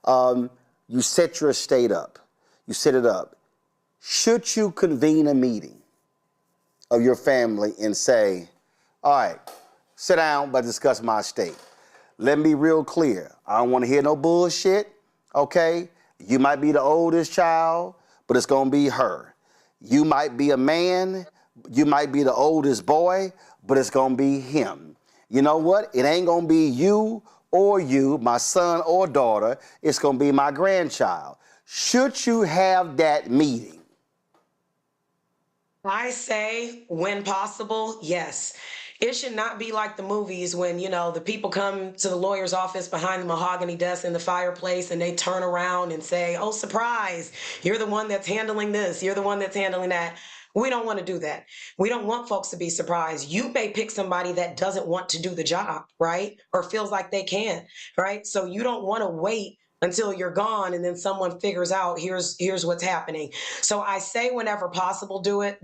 You set your estate up. You set it up. Should you convene a meeting of your family and say, all right, sit down, but discuss my estate. Let me be real clear. I don't want to hear no bullshit, okay? You might be the oldest child, but it's going to be her. You might be a man, you might be the oldest boy, but it's going to be him. You know what? It ain't going to be you or you, my son or daughter. It's going to be my grandchild. Should you have that meeting? I say, when possible, yes. It should not be like the movies when, you know, the people come to the lawyer's office behind the mahogany desk in the fireplace and they turn around and say, oh, surprise, you're the one that's handling this, you're the one that's handling that. We don't want to do that. We don't want folks to be surprised. You may pick somebody that doesn't want to do the job, right? Or feels like they can't, right? So you don't want to wait until you're gone and then someone figures out here's what's happening. So I say whenever possible, do it.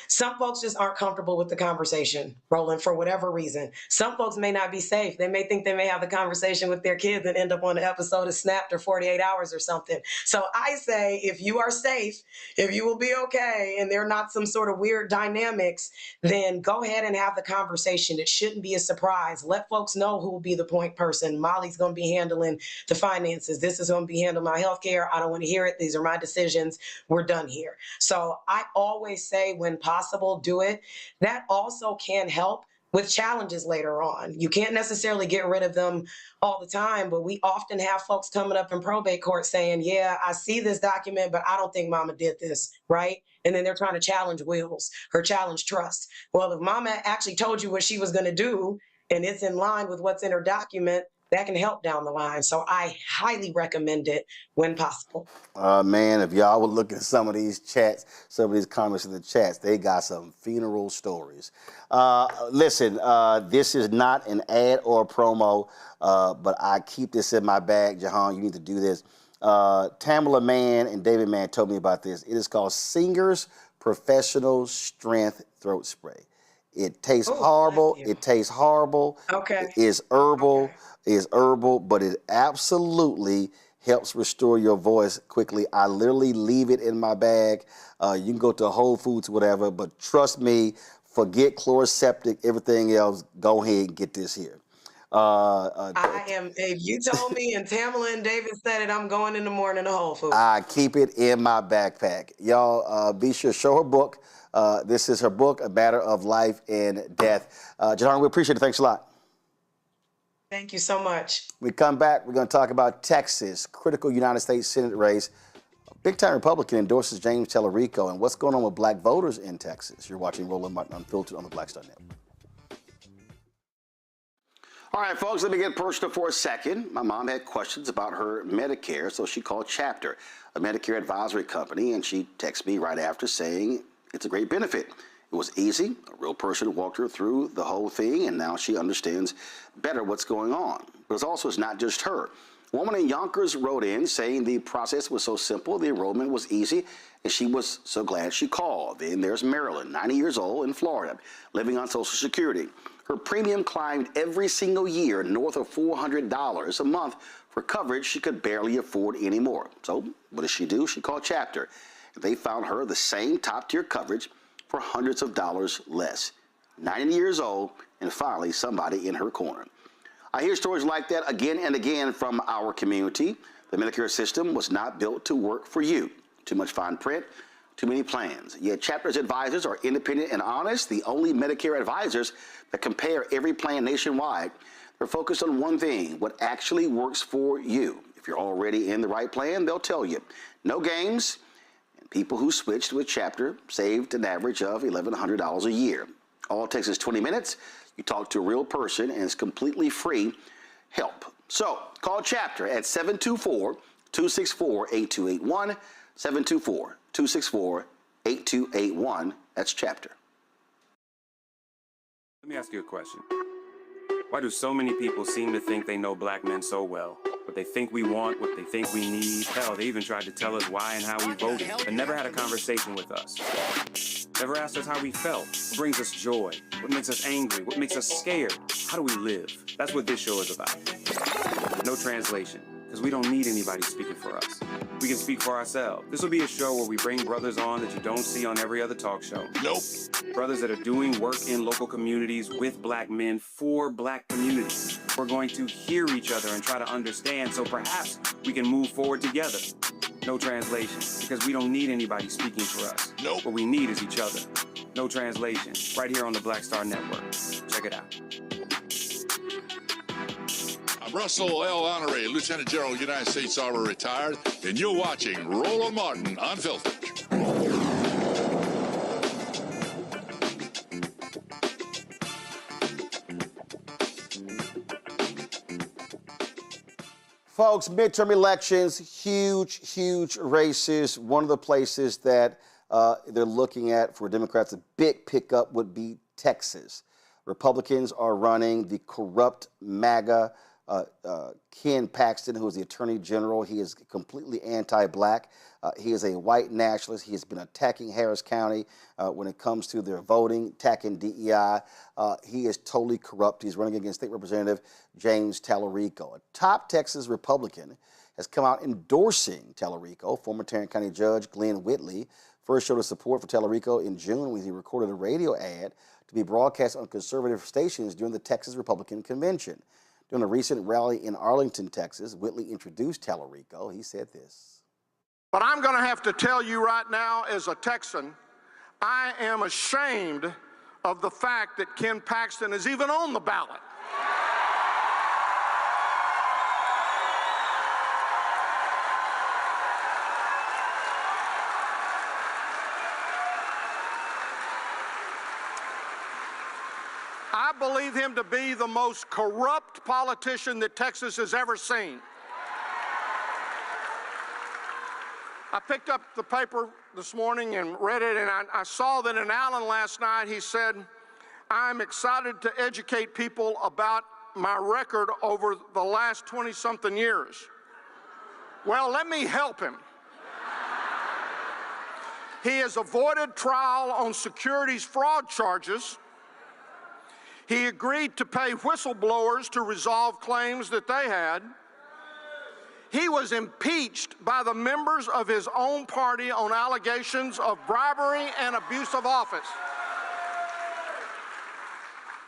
Some folks just aren't comfortable with the conversation, Roland, for whatever reason. Some folks may not be safe. They may think they may have the conversation with their kids and end up on an episode of Snapped or 48 Hours or something. So I say, if you are safe, if you will be okay, and there are not some sort of weird dynamics, then go ahead and have the conversation. It shouldn't be a surprise. Let folks know who will be the point person. Molly's going to be handling the finance finances. This is going to be handled my health care. I don't want to hear it. These are my decisions. We're done here. So I always say when possible, do it. That also can help with challenges later on. You can't necessarily get rid of them all the time, but we often have folks coming up in probate court saying, yeah, I see this document, but I don't think mama did this, right? And then they're trying to challenge wills or challenge trust. Well, if mama actually told you what she was going to do and it's in line with what's in her document, that can help down the line. So I highly recommend it when possible. Man, if y'all would look at some of these chats, some of these comments in the chats, they got some funeral stories. Listen, this is not an ad or a promo, but I keep this in my bag. Jahan, you need to do this. Tamala Mann and David Mann told me about this. It is called Singer's Professional Strength Throat Spray. It tastes horrible. It tastes horrible. Okay. It is herbal. Okay. Is herbal, but it absolutely helps restore your voice quickly. I literally leave it in my bag. You can go to Whole Foods, whatever, but trust me, forget Chloraseptic, everything else. Go ahead and get this here. If you told me and Tamala and David said it, I'm going in the morning to Whole Foods. I keep it in my backpack. Y'all, be sure to show her book. This is her book, A Matter of Life and Death. Jahan, we appreciate it. Thanks a lot. Thank you so much. We come back, we're going to talk about Texas, critical United States Senate race. A big-time Republican endorses James Tellerico, and what's going on with black voters in Texas. You're watching Roland Martin Unfiltered on the Black Star Network. All right, folks, let me get personal for a second. My mom had questions about her Medicare, so she called Chapter, a Medicare advisory company, and she texted me right after saying it's a great benefit. It was easy. A real person walked her through the whole thing, and now she understands better what's going on. But it's not just her. A woman in Yonkers wrote in saying the process was so simple, the enrollment was easy, and she was so glad she called. Then there's Marilyn, 90 years old, in Florida, living on Social Security. Her premium climbed every single year north of $400 a month for coverage she could barely afford anymore. So what does she do? She called Chapter. They found her the same top-tier coverage for hundreds of dollars less. 90 years old, and finally somebody in her corner. I hear stories like that again and again from our community. The Medicare system was not built to work for you. Too much fine print, too many plans. Yet Chapter's advisors are independent and honest, the only Medicare advisors that compare every plan nationwide. They're focused on one thing, what actually works for you. If you're already in the right plan, they'll tell you. No games. People who switched with Chapter saved an average of $1,100 a year. All it takes is 20 minutes. You talk to a real person, and it's completely free help. So call Chapter at 724-264-8281, 724-264-8281. That's Chapter. Let me ask you a question. Why do so many people seem to think they know black men so well? What they think we want, what they think we need. Hell, they even tried to tell us why and how we voted, but never had a conversation with us. Never asked us how we felt, what brings us joy, what makes us angry, what makes us scared. How do we live? That's what this show is about. No translation, because we don't need anybody speaking for us. We can speak for ourselves. This will be a show where we bring brothers on that you don't see on every other talk show. Nope. Brothers that are doing work in local communities with black men for black communities. We're going to hear each other and try to understand so perhaps we can move forward together. No translation, because we don't need anybody speaking for us. Nope. What we need is each other. No translation, right here on the Black Star Network. Check it out. I'm Russell L. Honoré, Lieutenant General, United States Army, retired, and you're watching Roland Martin Unfiltered. Folks, midterm elections, huge races. One of the places that they're looking at for Democrats, a big pickup would be Texas. Republicans are running the corrupt MAGA Ken Paxton, who is the Attorney General. He is completely anti-black. He is a white nationalist. He has been attacking Harris County when it comes to their voting, attacking DEI. He is totally corrupt. He's running against State Representative James Tellerico. A top Texas Republican has come out endorsing Tellerico. Former Tarrant County Judge Glenn Whitley first showed his support for Tellerico in June when he recorded a radio ad to be broadcast on conservative stations during the Texas Republican Convention. During a recent rally in Arlington, Texas, Whitley introduced Tallarico. He said this. But I'm going to have to tell you right now, as a Texan, I am ashamed of the fact that Ken Paxton is even on the ballot. I believe him to be the most corrupt politician that Texas has ever seen. I picked up the paper this morning and read it, and I saw that in Allen last night he said, I'm excited to educate people about my record over the last 20-something years. Well, let me help him. He has avoided trial on securities fraud charges. He agreed to pay whistleblowers to resolve claims that they had. He was impeached by the members of his own party on allegations of bribery and abuse of office.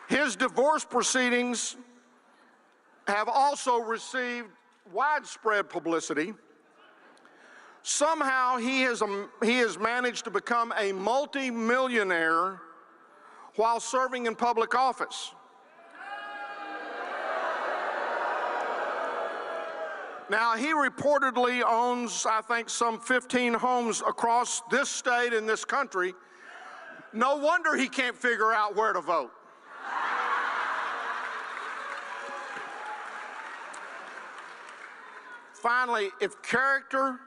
His divorce proceedings have also received widespread publicity. Somehow he has managed to become a multi-millionaire while serving in public office. Now, he reportedly owns, I think, some 15 homes across this state and this country. No wonder he can't figure out where to vote. Finally, if character,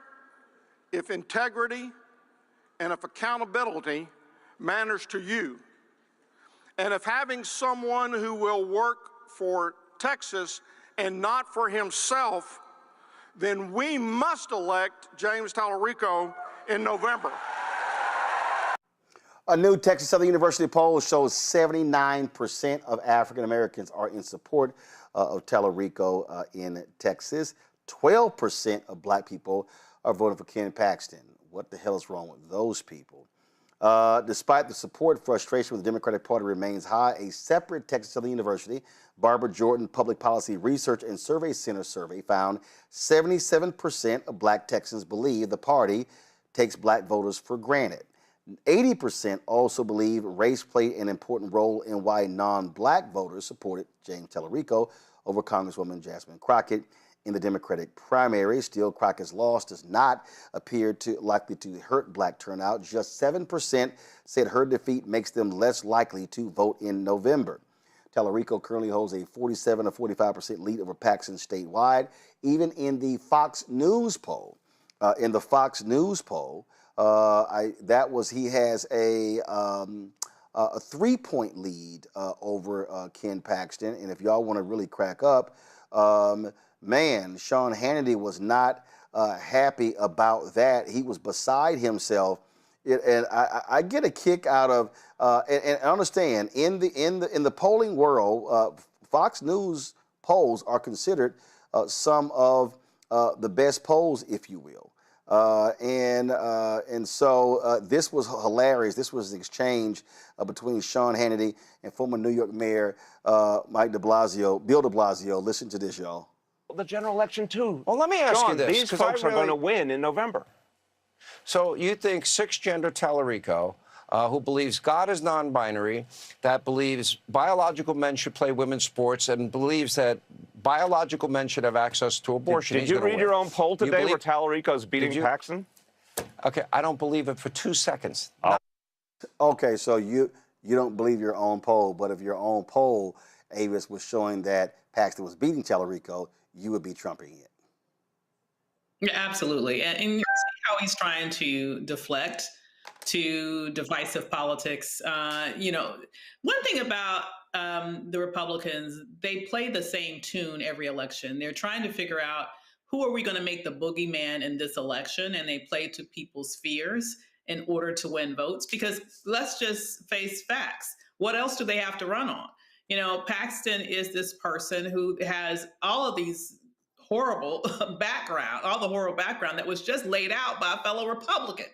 if integrity, and if accountability matters to you, and if having someone who will work for Texas and not for himself, then we must elect James Tallarico in November. A new Texas Southern University poll shows 79% of African Americans are in support of Tallarico in Texas. 12% of black people are voting for Ken Paxton. What the hell is wrong with those people? Despite the support, frustration with the Democratic Party remains high. A separate Texas Southern University Barbara Jordan Public Policy Research and Survey Center survey found 77% of black Texans believe the party takes black voters for granted. 80% also believe race played an important role in why non-black voters supported James Tallarico over Congresswoman Jasmine Crockett in the Democratic primary. Still, Crockett's loss does not appear likely to hurt black turnout. Just 7% said her defeat makes them less likely to vote in November. Tallarico currently holds a 47 to 45% lead over Paxton statewide. Even in the Fox News poll, he has a 3-point lead over Ken Paxton. And if y'all want to really crack up, man, Sean Hannity was not happy about that. He was beside himself. And I get a kick out of and understand in the polling world, Fox News polls are considered some of the best polls, if you will. And so this was hilarious. This was an exchange between Sean Hannity and former New York Mayor Bill de Blasio. Listen to this, y'all. The general election too. Well, let me ask Sean, you this. These folks are going to win in November. So you think cisgender Tallarico, who believes God is non-binary, that believes biological men should play women's sports, and believes that biological men should have access to abortion. Did you read your own poll today where Tallarico's beating Paxton? Okay, I don't believe it for 2 seconds. Oh. Okay, so you don't believe your own poll, but if your own poll, Avis, was showing that Paxton was beating Tallarico, you would be trumping it. Yeah, absolutely. And you see how he's trying to deflect to divisive politics. One thing about the Republicans, they play the same tune every election. They're trying to figure out who are we going to make the boogeyman in this election, and they play to people's fears in order to win votes. Because let's just face facts. What else do they have to run on? Paxton is this person who has all of these horrible background that was just laid out by a fellow Republican.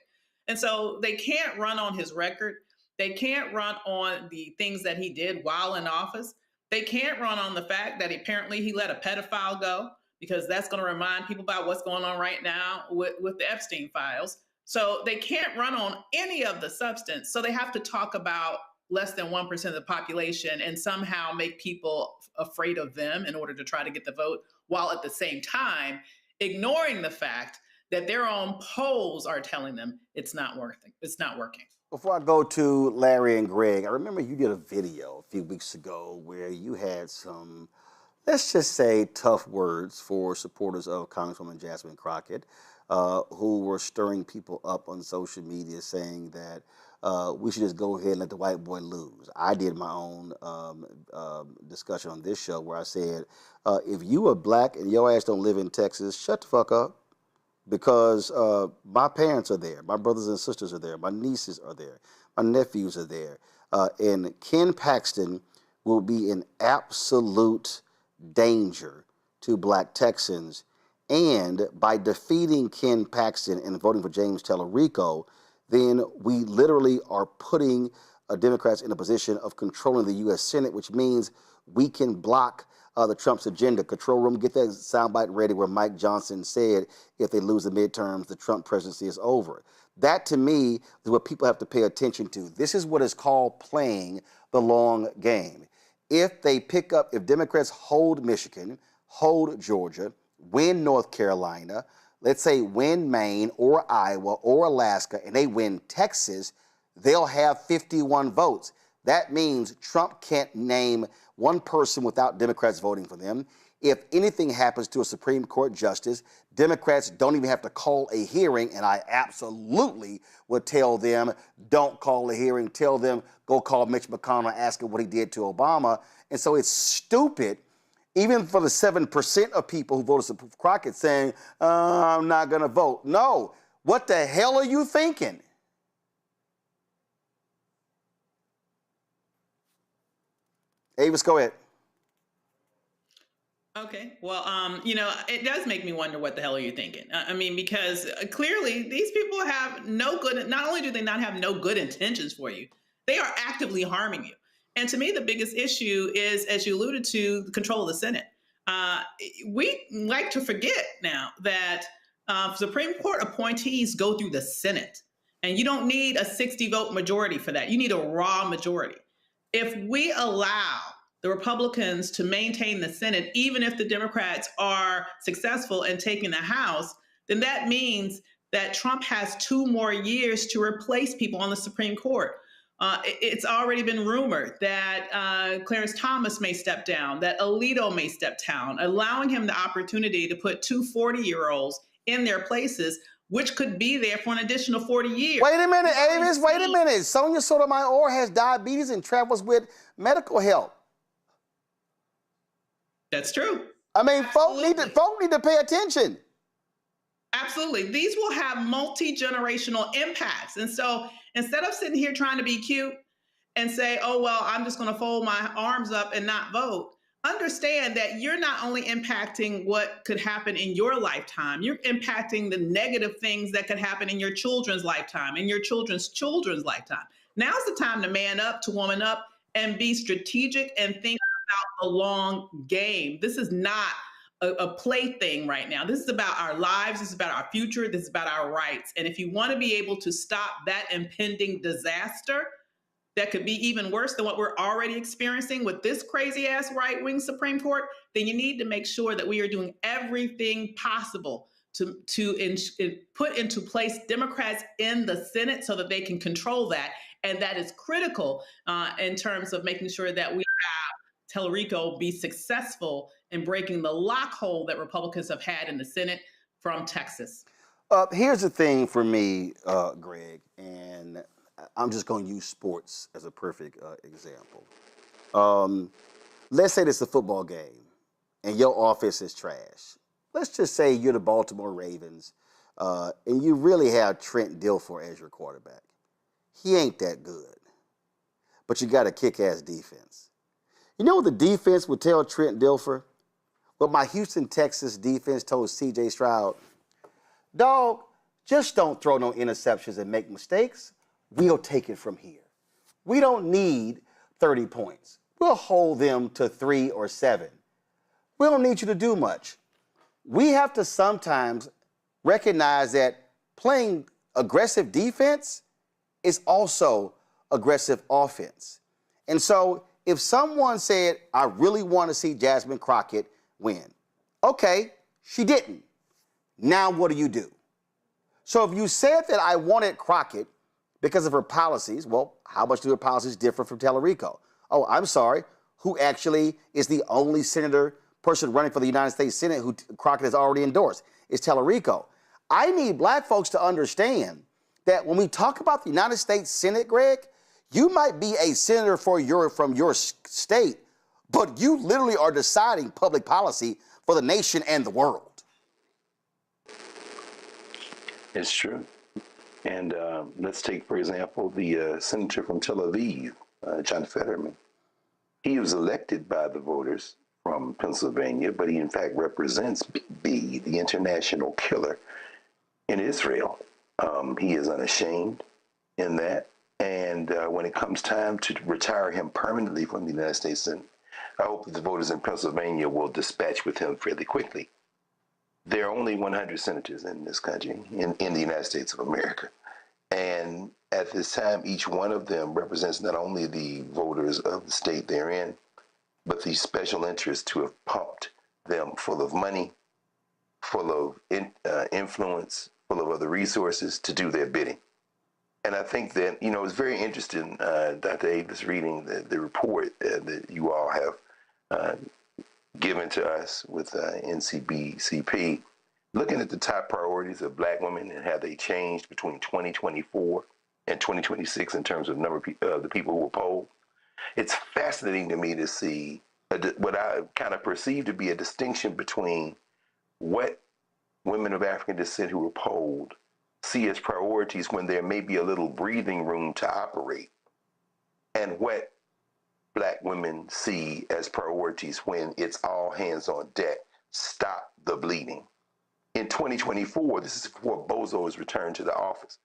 And so they can't run on his record. They can't run on the things that he did while in office. They can't run on the fact that apparently he let a pedophile go, because that's going to remind people about what's going on right now with the Epstein files. So they can't run on any of the substance. So they have to talk about less than 1% of the population and somehow make people afraid of them in order to try to get the vote, while at the same time ignoring the fact that their own polls are telling them it's not working. It's not working. Before I go to Larry and Greg, I remember you did a video a few weeks ago where you had some, let's just say, tough words for supporters of Congresswoman Jasmine Crockett, who were stirring people up on social media saying that we should just go ahead and let the white boy lose. I did my own discussion on this show where I said, if you are black and your ass don't live in Texas, shut the fuck up. Because my parents are there, my brothers and sisters are there, my nieces are there, my nephews are there. And Ken Paxton will be in absolute danger to black Texans. And by defeating Ken Paxton and voting for James Tallarico, then we literally are putting Democrats in a position of controlling the U.S. Senate, which means we can block the Trump's agenda. Control room, get that soundbite ready where Mike Johnson said if they lose the midterms, the Trump presidency is over. That, to me, is what people have to pay attention to. This is what is called playing the long game. If Democrats hold Michigan, hold Georgia, win North Carolina, let's say win Maine or Iowa or Alaska, and they win Texas, they'll have 51 votes. That means Trump can't name one person without Democrats voting for them. If anything happens to a Supreme Court justice, Democrats don't even have to call a hearing, and I absolutely would tell them, don't call a hearing. Tell them, go call Mitch McConnell, ask him what he did to Obama. And so it's stupid, even for the 7% of people who voted for Crockett saying, I'm not going to vote. No. What the hell are you thinking? Avis, go ahead. Okay. Well, it does make me wonder what the hell are you thinking? I mean, because clearly these people have no good, not only do they not have no good intentions for you, they are actively harming you. And to me, the biggest issue is, as you alluded to, the control of the Senate. We like to forget now that Supreme Court appointees go through the Senate, and you don't need a 60-vote majority for that. You need a raw majority. If we allow the Republicans to maintain the Senate, even if the Democrats are successful in taking the House, then that means that Trump has 2 more years to replace people on the Supreme Court. It's already been rumored that Clarence Thomas may step down, that Alito may step down, allowing him the opportunity to put 2 40-year-olds in their places, which could be there for an additional 40 years. Wait a minute, Avis, wait a minute. Sonia Sotomayor has diabetes and travels with medical help. That's true. I mean, folk need to pay attention. Absolutely. These will have multi-generational impacts. And so instead of sitting here trying to be cute and say, oh, well, I'm just going to fold my arms up and not vote, understand that you're not only impacting what could happen in your lifetime, you're impacting the negative things that could happen in your children's lifetime, in your children's children's lifetime. Now's the time to man up, to woman up, and be strategic and think about the long game. This is not a plaything right now. This is about our lives. This is about our future. This is about our rights. And if you want to be able to stop that impending disaster that could be even worse than what we're already experiencing with this crazy ass right-wing Supreme Court, then you need to make sure that we are doing everything possible to put into place Democrats in the Senate so that they can control that. And that is critical in terms of making sure that we have Tallarico be successful in breaking the lockhole that Republicans have had in the Senate from Texas. Here's the thing for me, Greg, and I'm just going to use sports as a perfect example. Let's say this is a football game and your offense is trash. Let's just say you're the Baltimore Ravens and you really have Trent Dilfer as your quarterback. He ain't that good, but you got a kick-ass defense. You know what the defense would tell Trent Dilfer? What my Houston, Texas defense told C.J. Stroud, dog, just don't throw no interceptions and make mistakes. We'll take it from here. We don't need 30 points. we'll hold them to 3 or 7. We don't need you to do much. We have to sometimes recognize that playing aggressive defense is also aggressive offense. And so if someone said, I really want to see Jasmine Crockett win, okay, she didn't. Now what do you do? So if you said that I wanted Crockett because of her policies, well, how much do her policies differ from Tallarico? Oh, I'm sorry, who actually is the only person running for the United States Senate who Crockett has already endorsed? It's Tallarico. I need black folks to understand that when we talk about the United States Senate, Greg, you might be a senator from your state, but you literally are deciding public policy for the nation and the world. It's true. And let's take, for example, the senator from Tel Aviv, John Fetterman. He was elected by the voters from Pennsylvania, but he in fact represents B, the international killer in Israel. He is unashamed in that. And when it comes time to retire him permanently from the United States Senate, I hope that the voters in Pennsylvania will dispatch with him fairly quickly. There are only 100 senators in this country, in the United States of America. And at this time, each one of them represents not only the voters of the state they're in, but the special interests who have pumped them full of money, full of influence, full of other resources to do their bidding. And I think that, it's very interesting, Dr. Avis, reading the report that you all have given to us with NCBCP, looking at the top priorities of black women and how they changed between 2024 and 2026 in terms of number of the people who were polled. It's fascinating to me to see what I kind of perceive to be a distinction between what women of African descent who were polled see as priorities when there may be a little breathing room to operate, and what black women see as priorities when it's all hands on deck. Stop the bleeding. In 2024, this is before Bozo is returned to the office,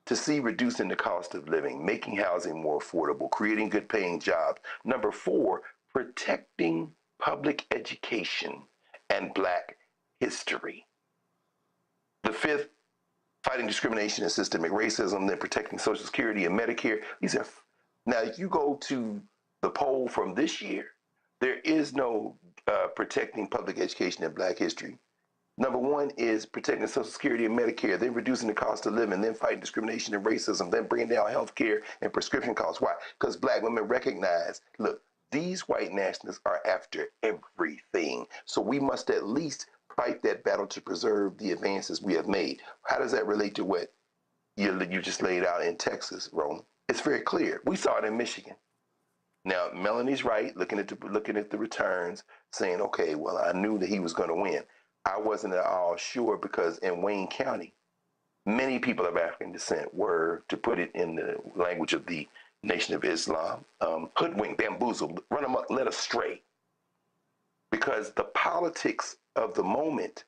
to see reducing the cost of living, making housing more affordable, creating good paying jobs. Number 4, protecting public education and black history. The 5th, fighting discrimination and systemic racism, then protecting Social Security and Medicare. Now, if you go to the poll from this year, there is no protecting public education and black history. Number 1 is protecting Social Security and Medicare, then reducing the cost of living, then fighting discrimination and racism, then bringing down health care and prescription costs. Why? Because black women recognize, look, these white nationalists are after everything. So we must at least fight that battle to preserve the advances we have made. How does that relate to what you just laid out in Texas, Roland? It's very clear. We saw it in Michigan. Now, Melanie's right, looking at the returns, saying, okay, well, I knew that he was going to win. I wasn't at all sure because in Wayne County, many people of African descent were, to put it in the language of the Nation of Islam, hoodwinked, bamboozled, run amok, led astray. Because the politics of the moment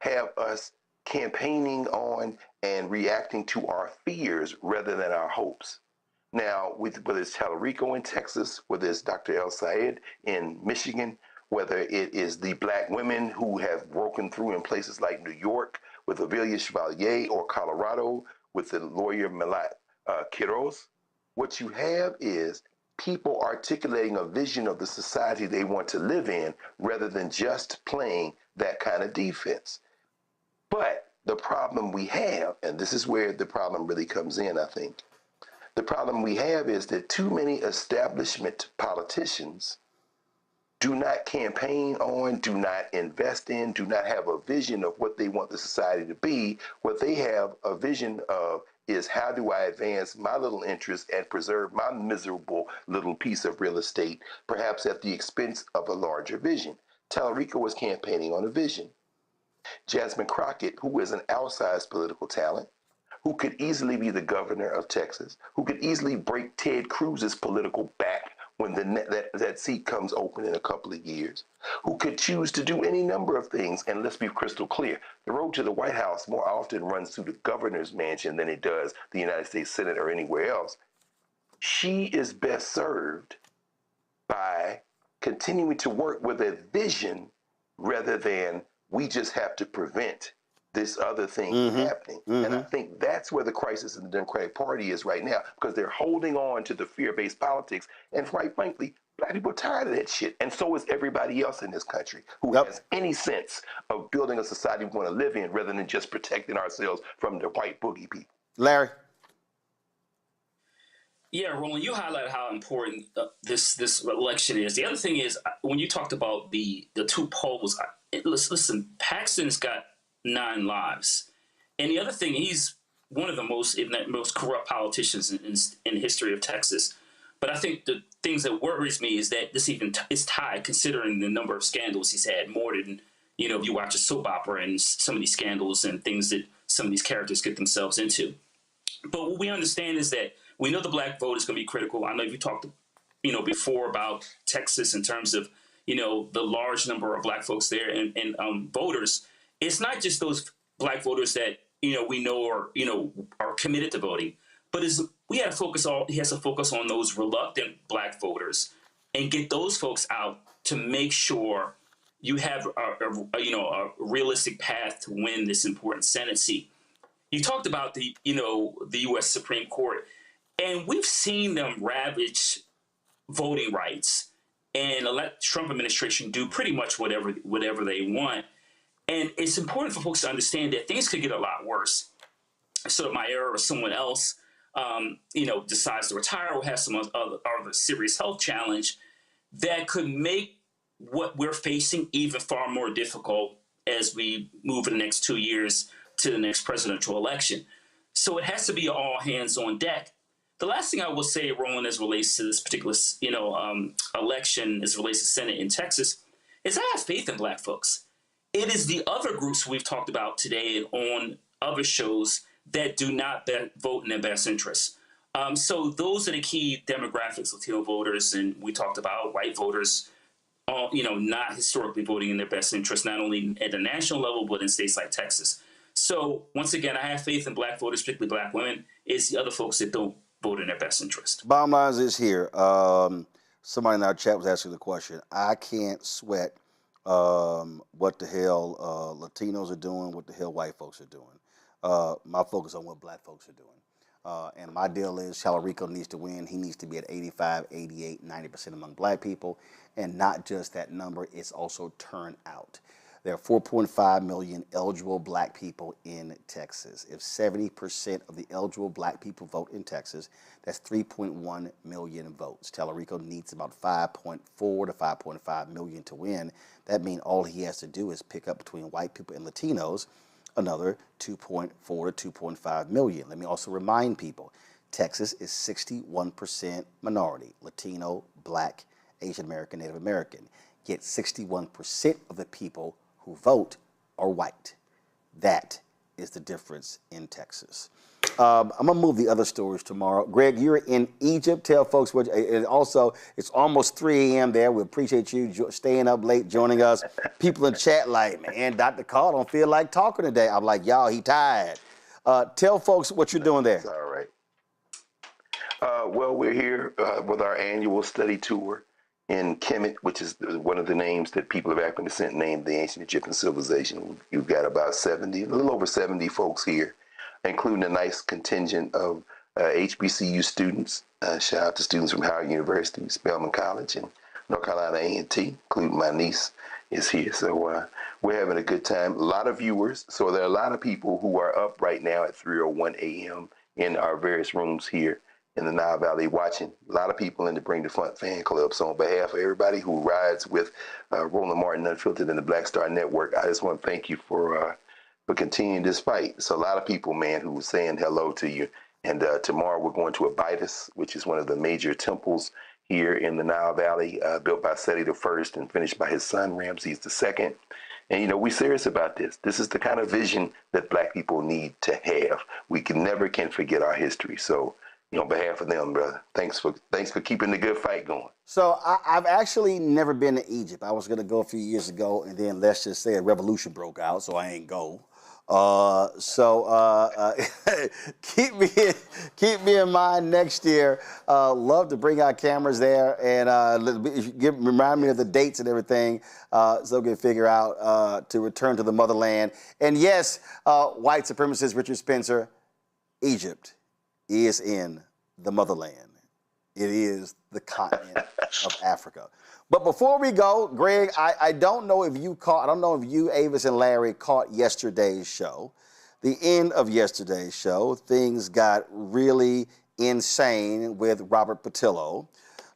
have us campaigning on and reacting to our fears rather than our hopes. Now, whether it's Tallarico in Texas, whether it's Dr. El Sayed in Michigan, whether it is the black women who have broken through in places like New York with Avelia Chevalier, or Colorado with the lawyer Milat Quiroz, what you have is people articulating a vision of the society they want to live in rather than just playing that kind of defense. But the problem we have, and this is where the problem really comes in, I think, the problem we have is that too many establishment politicians do not campaign on, do not invest in, do not have a vision of what they want the society to be. What they have a vision of is, how do I advance my little interest and preserve my miserable little piece of real estate, perhaps at the expense of a larger vision. Tallarico was campaigning on a vision. Jasmine Crockett, who is an outsized political talent, who could easily be the governor of Texas, who could easily break Ted Cruz's political back when that seat comes open in a couple of years, who could choose to do any number of things. And let's be crystal clear, the road to the White House more often runs through the governor's mansion than it does the United States Senate or anywhere else. She is best served by continuing to work with a vision rather than we just have to prevent this other thing from happening. And I think that's where the crisis in the Democratic Party is right now, because they're holding on to the fear-based politics. And quite frankly, Black people are tired of that shit. And so is everybody else in this country who has any sense of building a society we want to live in rather than just protecting ourselves from the white boogie people. Larry? Yeah, Roland, you highlighted how important this election is. The other thing is, when you talked about the two polls, listen, Paxton's got 9 lives. And the other thing, he's one of the most, if not most corrupt politicians in the history of Texas. But I think the things that worries me is that this even is tied, considering the number of scandals he's had, more than, if you watch a soap opera and some of these scandals and things that some of these characters get themselves into. But what we understand is that we know the Black vote is going to be critical. I know you talked, before about Texas in terms of, the large number of Black folks there and voters. It's not just those Black voters that, we know are committed to voting, but he has to focus on those reluctant Black voters and get those folks out to make sure you have a realistic path to win this important Senate seat. You talked about the U.S. Supreme Court, and we've seen them ravage voting rights and let Trump administration do pretty much whatever they want. And it's important for folks to understand that things could get a lot worse. So my era or someone else, decides to retire or has some other serious health challenge that could make what we're facing even far more difficult as we move in the next 2 years to the next presidential election. So it has to be all hands on deck. The last thing I will say, Roland, as relates to this particular, election, as relates to Senate in Texas, is I have faith in Black folks. It is the other groups we've talked about today on other shows that do not vote in their best interests. So those are the key demographics: Latino voters, and we talked about white voters, not historically voting in their best interest, not only at the national level, but in states like Texas. So once again, I have faith in Black voters, particularly Black women. It's the other folks that don't vote in their best interest. Bottom line is here. Somebody in our chat was asking the question. I can't sweat what the hell Latinos are doing, what the hell white folks are doing. My focus on what Black folks are doing. And my deal is Chadwick needs to win. He needs to be at 85, 88, 90% among Black people. And not just that number, it's also turnout. There are 4.5 million eligible Black people in Texas. If 70% of the eligible Black people vote in Texas, that's 3.1 million votes. Tallarico needs about 5.4 to 5.5 million to win. That means all he has to do is pick up between white people and Latinos another 2.4 to 2.5 million. Let me also remind people, Texas is 61% minority, Latino, Black, Asian American, Native American. Yet 61% of the people who vote are white. That is the difference in Texas. I'm going to move the other stories tomorrow. Greg, you're in Egypt. Tell folks what, and also it's almost 3 a.m. there. We appreciate you staying up late, joining us. People in chat like, man, Dr. Carl don't feel like talking today. I'm like, y'all, he tired. Tell folks what you're doing there. That's all right. Well, we're here with our annual study tour in Kemet, which is one of the names that people of African descent named the ancient Egyptian civilization. You've got about 70, a little over 70 folks here, including a nice contingent of HBCU students. Shout out to students from Howard University, Spelman College, and North Carolina A&T, including my niece is here. So we're having a good time. A lot of viewers. So there are a lot of people who are up right now at 3:01 a.m. in our various rooms here in the Nile Valley watching. A lot of people in the Bring the Fun fan club. So on behalf of everybody who rides with Roland Martin Unfiltered and the Black Star Network, I just want to thank you for continuing this fight. It's a lot of people, man, who are saying hello to you. And tomorrow we're going to Abydos, which is one of the major temples here in the Nile Valley, built by Seti I and finished by his son, Ramses II. And, we're serious about this. This is the kind of vision that Black people need to have. We never can forget our history. So, on behalf of them, brother, thanks for keeping the good fight going. So I've actually never been to Egypt. I was going to go a few years ago, and then let's just say a revolution broke out, so I ain't go. Keep me in mind next year. Love to bring our cameras there and remind me of the dates and everything so we can figure out to return to the motherland. And yes, white supremacist Richard Spencer, Egypt is in the motherland. It is the continent of Africa. But before we go, Greg, I don't know if you, Avis and Larry, caught yesterday's show. The end of yesterday's show, things got really insane with Robert Patillo.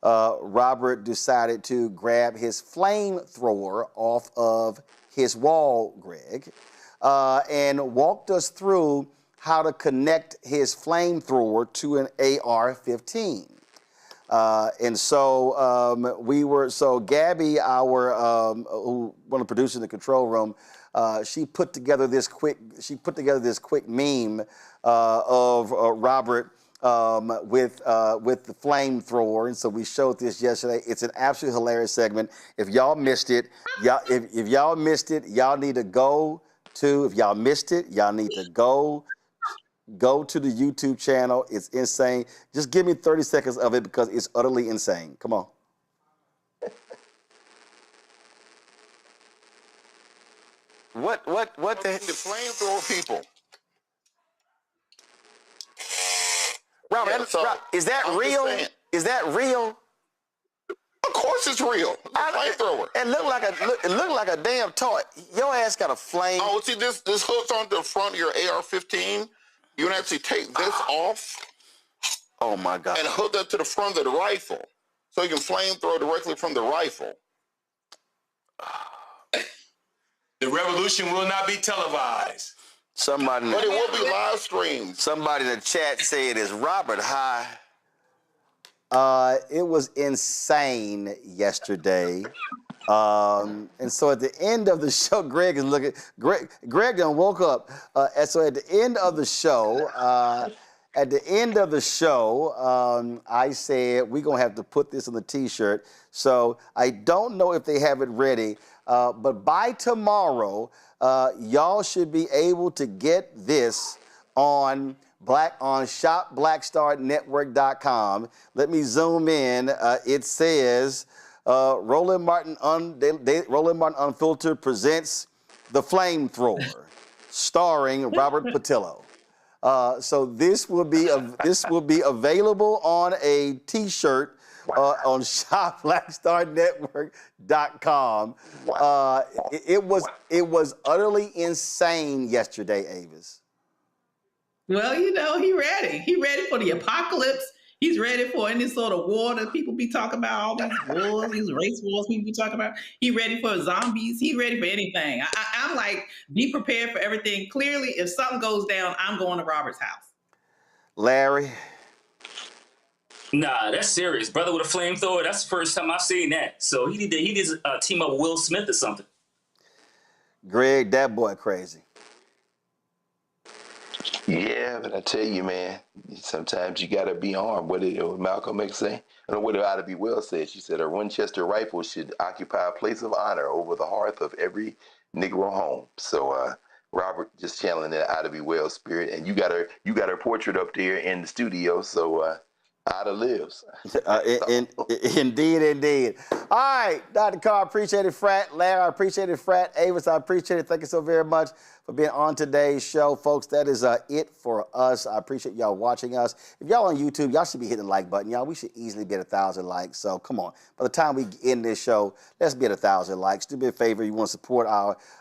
Robert decided to grab his flamethrower off of his wall, Greg, and walked us through how to connect his flamethrower to an AR-15. And so Gabby, one of the producers in the control room, she put together this quick meme of Robert with the flamethrower, and so we showed this yesterday. It's an absolutely hilarious segment. If y'all missed it, if y'all missed it, y'all need to go to. If y'all missed it, y'all need to go to the YouTube channel. It's insane. Just give me 30 seconds of it because it's utterly insane. Come on. What the flamethrower people? Robert, is that real? Is that real? Of course it's real. It's a flamethrower. It looked like a damn toy. Your ass got a flame. Oh, see, this hooks onto the front of your AR-15. You can actually take this off. Oh my God! And hook that to the front of the rifle, so you can flamethrow directly from the rifle. The revolution will not be televised. But it will be live streamed. Somebody in the chat said, "Is Robert high?" It was insane yesterday. And so at the end of the show, Greg is looking. Greg done woke up. And so at the end of the show, I said we're gonna have to put this on the T-shirt. So I don't know if they have it ready, but by tomorrow, y'all should be able to get this on shopblackstarnetwork.com. Let me zoom in. It says. Roland Martin Unfiltered presents The Flamethrower, starring Robert Patillo. So this will be available on a T-shirt on shopblackstarnetwork.com. It was utterly insane yesterday, Avis. Well, he ready. He ready for the apocalypse. He's ready for any sort of war that people be talking about, all these wars, these race wars people be talking about. He ready for zombies. He ready for anything. I'm like, be prepared for everything. Clearly, if something goes down, I'm going to Robert's house. Larry? Nah, that's serious. Brother with a flamethrower, that's the first time I've seen that. So he did team up with Will Smith or something. Greg, that boy crazy. Yeah, but I tell you, man, sometimes you got to be armed. What did Malcolm X say? I don't know what Ida B. Wells said. She said a Winchester rifle should occupy a place of honor over the hearth of every Negro home. So Robert just channeling that Ida B. Wells spirit, and you got her portrait up there in the studio. So Ida lives. Indeed. All right, Dr. Carr, appreciate it, Frat. Larry, I appreciate it, Frat. Avis, I appreciate it. Thank you so very much for being on today's show, folks. That is it for us. I appreciate y'all watching us. If y'all on YouTube, y'all should be hitting the like button. Y'all, we should easily be at 1,000 likes. So come on. By the time we end this show, let's be at 1,000 likes. Do me a favor. You want to support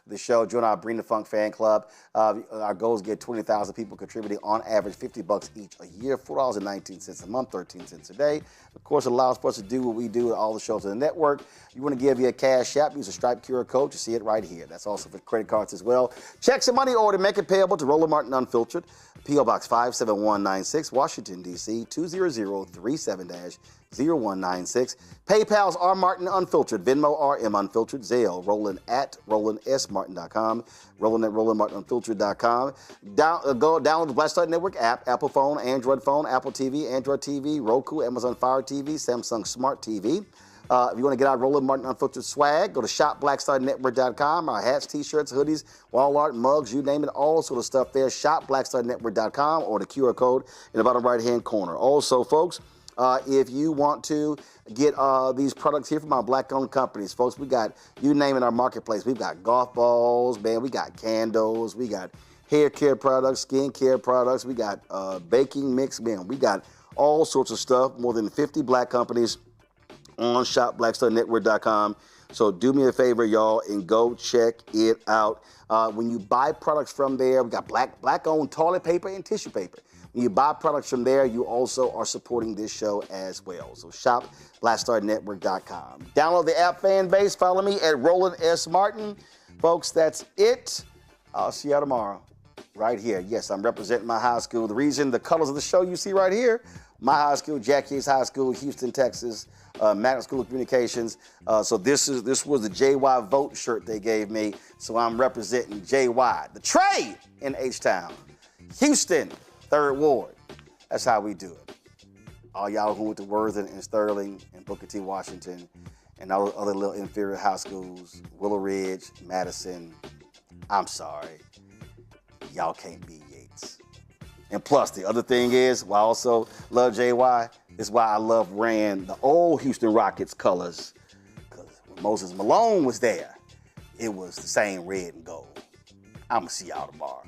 the show, join our Bring the Funk fan club. Our goal is to get 20,000 people contributing on average $50 each a year, $4.19 a month, 13 cents a day. Of course, it allows for us to do what we do at all the shows on the network. You want to give via Cash App, use a Stripe QR code. You see it right here. That's also for credit cards as well. Checks and money order, make it payable to Roland Martin Unfiltered, P.O. Box 57196, Washington, D.C. 20037-0196. PayPal's R. Martin Unfiltered, Venmo RM Unfiltered, Zelle, Roland at RolandSMartin.com, Roland at RolandMartinUnfiltered.com. Go download the Black Star Network app, Apple phone, Android phone, Apple TV, Android TV, Roku, Amazon Fire TV, Samsung Smart TV. If you want to get our Roland Martin Unfiltered swag, go to shopblackstarnetwork.com. Our hats, t-shirts, hoodies, wall art, mugs, you name it, all sort of stuff there. Shopblackstarnetwork.com or the QR code in the bottom right-hand corner. Also, folks, if you want to get these products here from our black-owned companies, folks, we got, you name it, our marketplace. We've got golf balls, man. We got candles. We got hair care products, skin care products. We got baking mix, man. We got all sorts of stuff. More than 50 black companies on shopblackstarnetwork.com. So do me a favor, y'all, and go check it out. When you buy products from there, we got black-owned toilet paper and tissue paper. When you buy products from there, you also are supporting this show as well. So shop blackstarnetwork.com. Download the app, fan base. Follow me at Roland S. Martin. Folks, that's it. I'll see y'all tomorrow right here. Yes, I'm representing my high school. The reason, the colors of the show you see right here, my high school, Jack Yates High School, Houston, Texas, Magnet School of Communications. So this was the JY Vote shirt they gave me. So I'm representing JY, the trade in H-Town, Houston, 3rd Ward. That's how we do it. All y'all who went to Worthing and Sterling and Booker T. Washington and all the other little inferior high schools, Willow Ridge, Madison, I'm sorry. Y'all can't be Yates. And plus, the other thing is, why I also love JY, is why I love wearing the old Houston Rockets colors. Because when Moses Malone was there, it was the same red and gold. I'm going to see y'all tomorrow.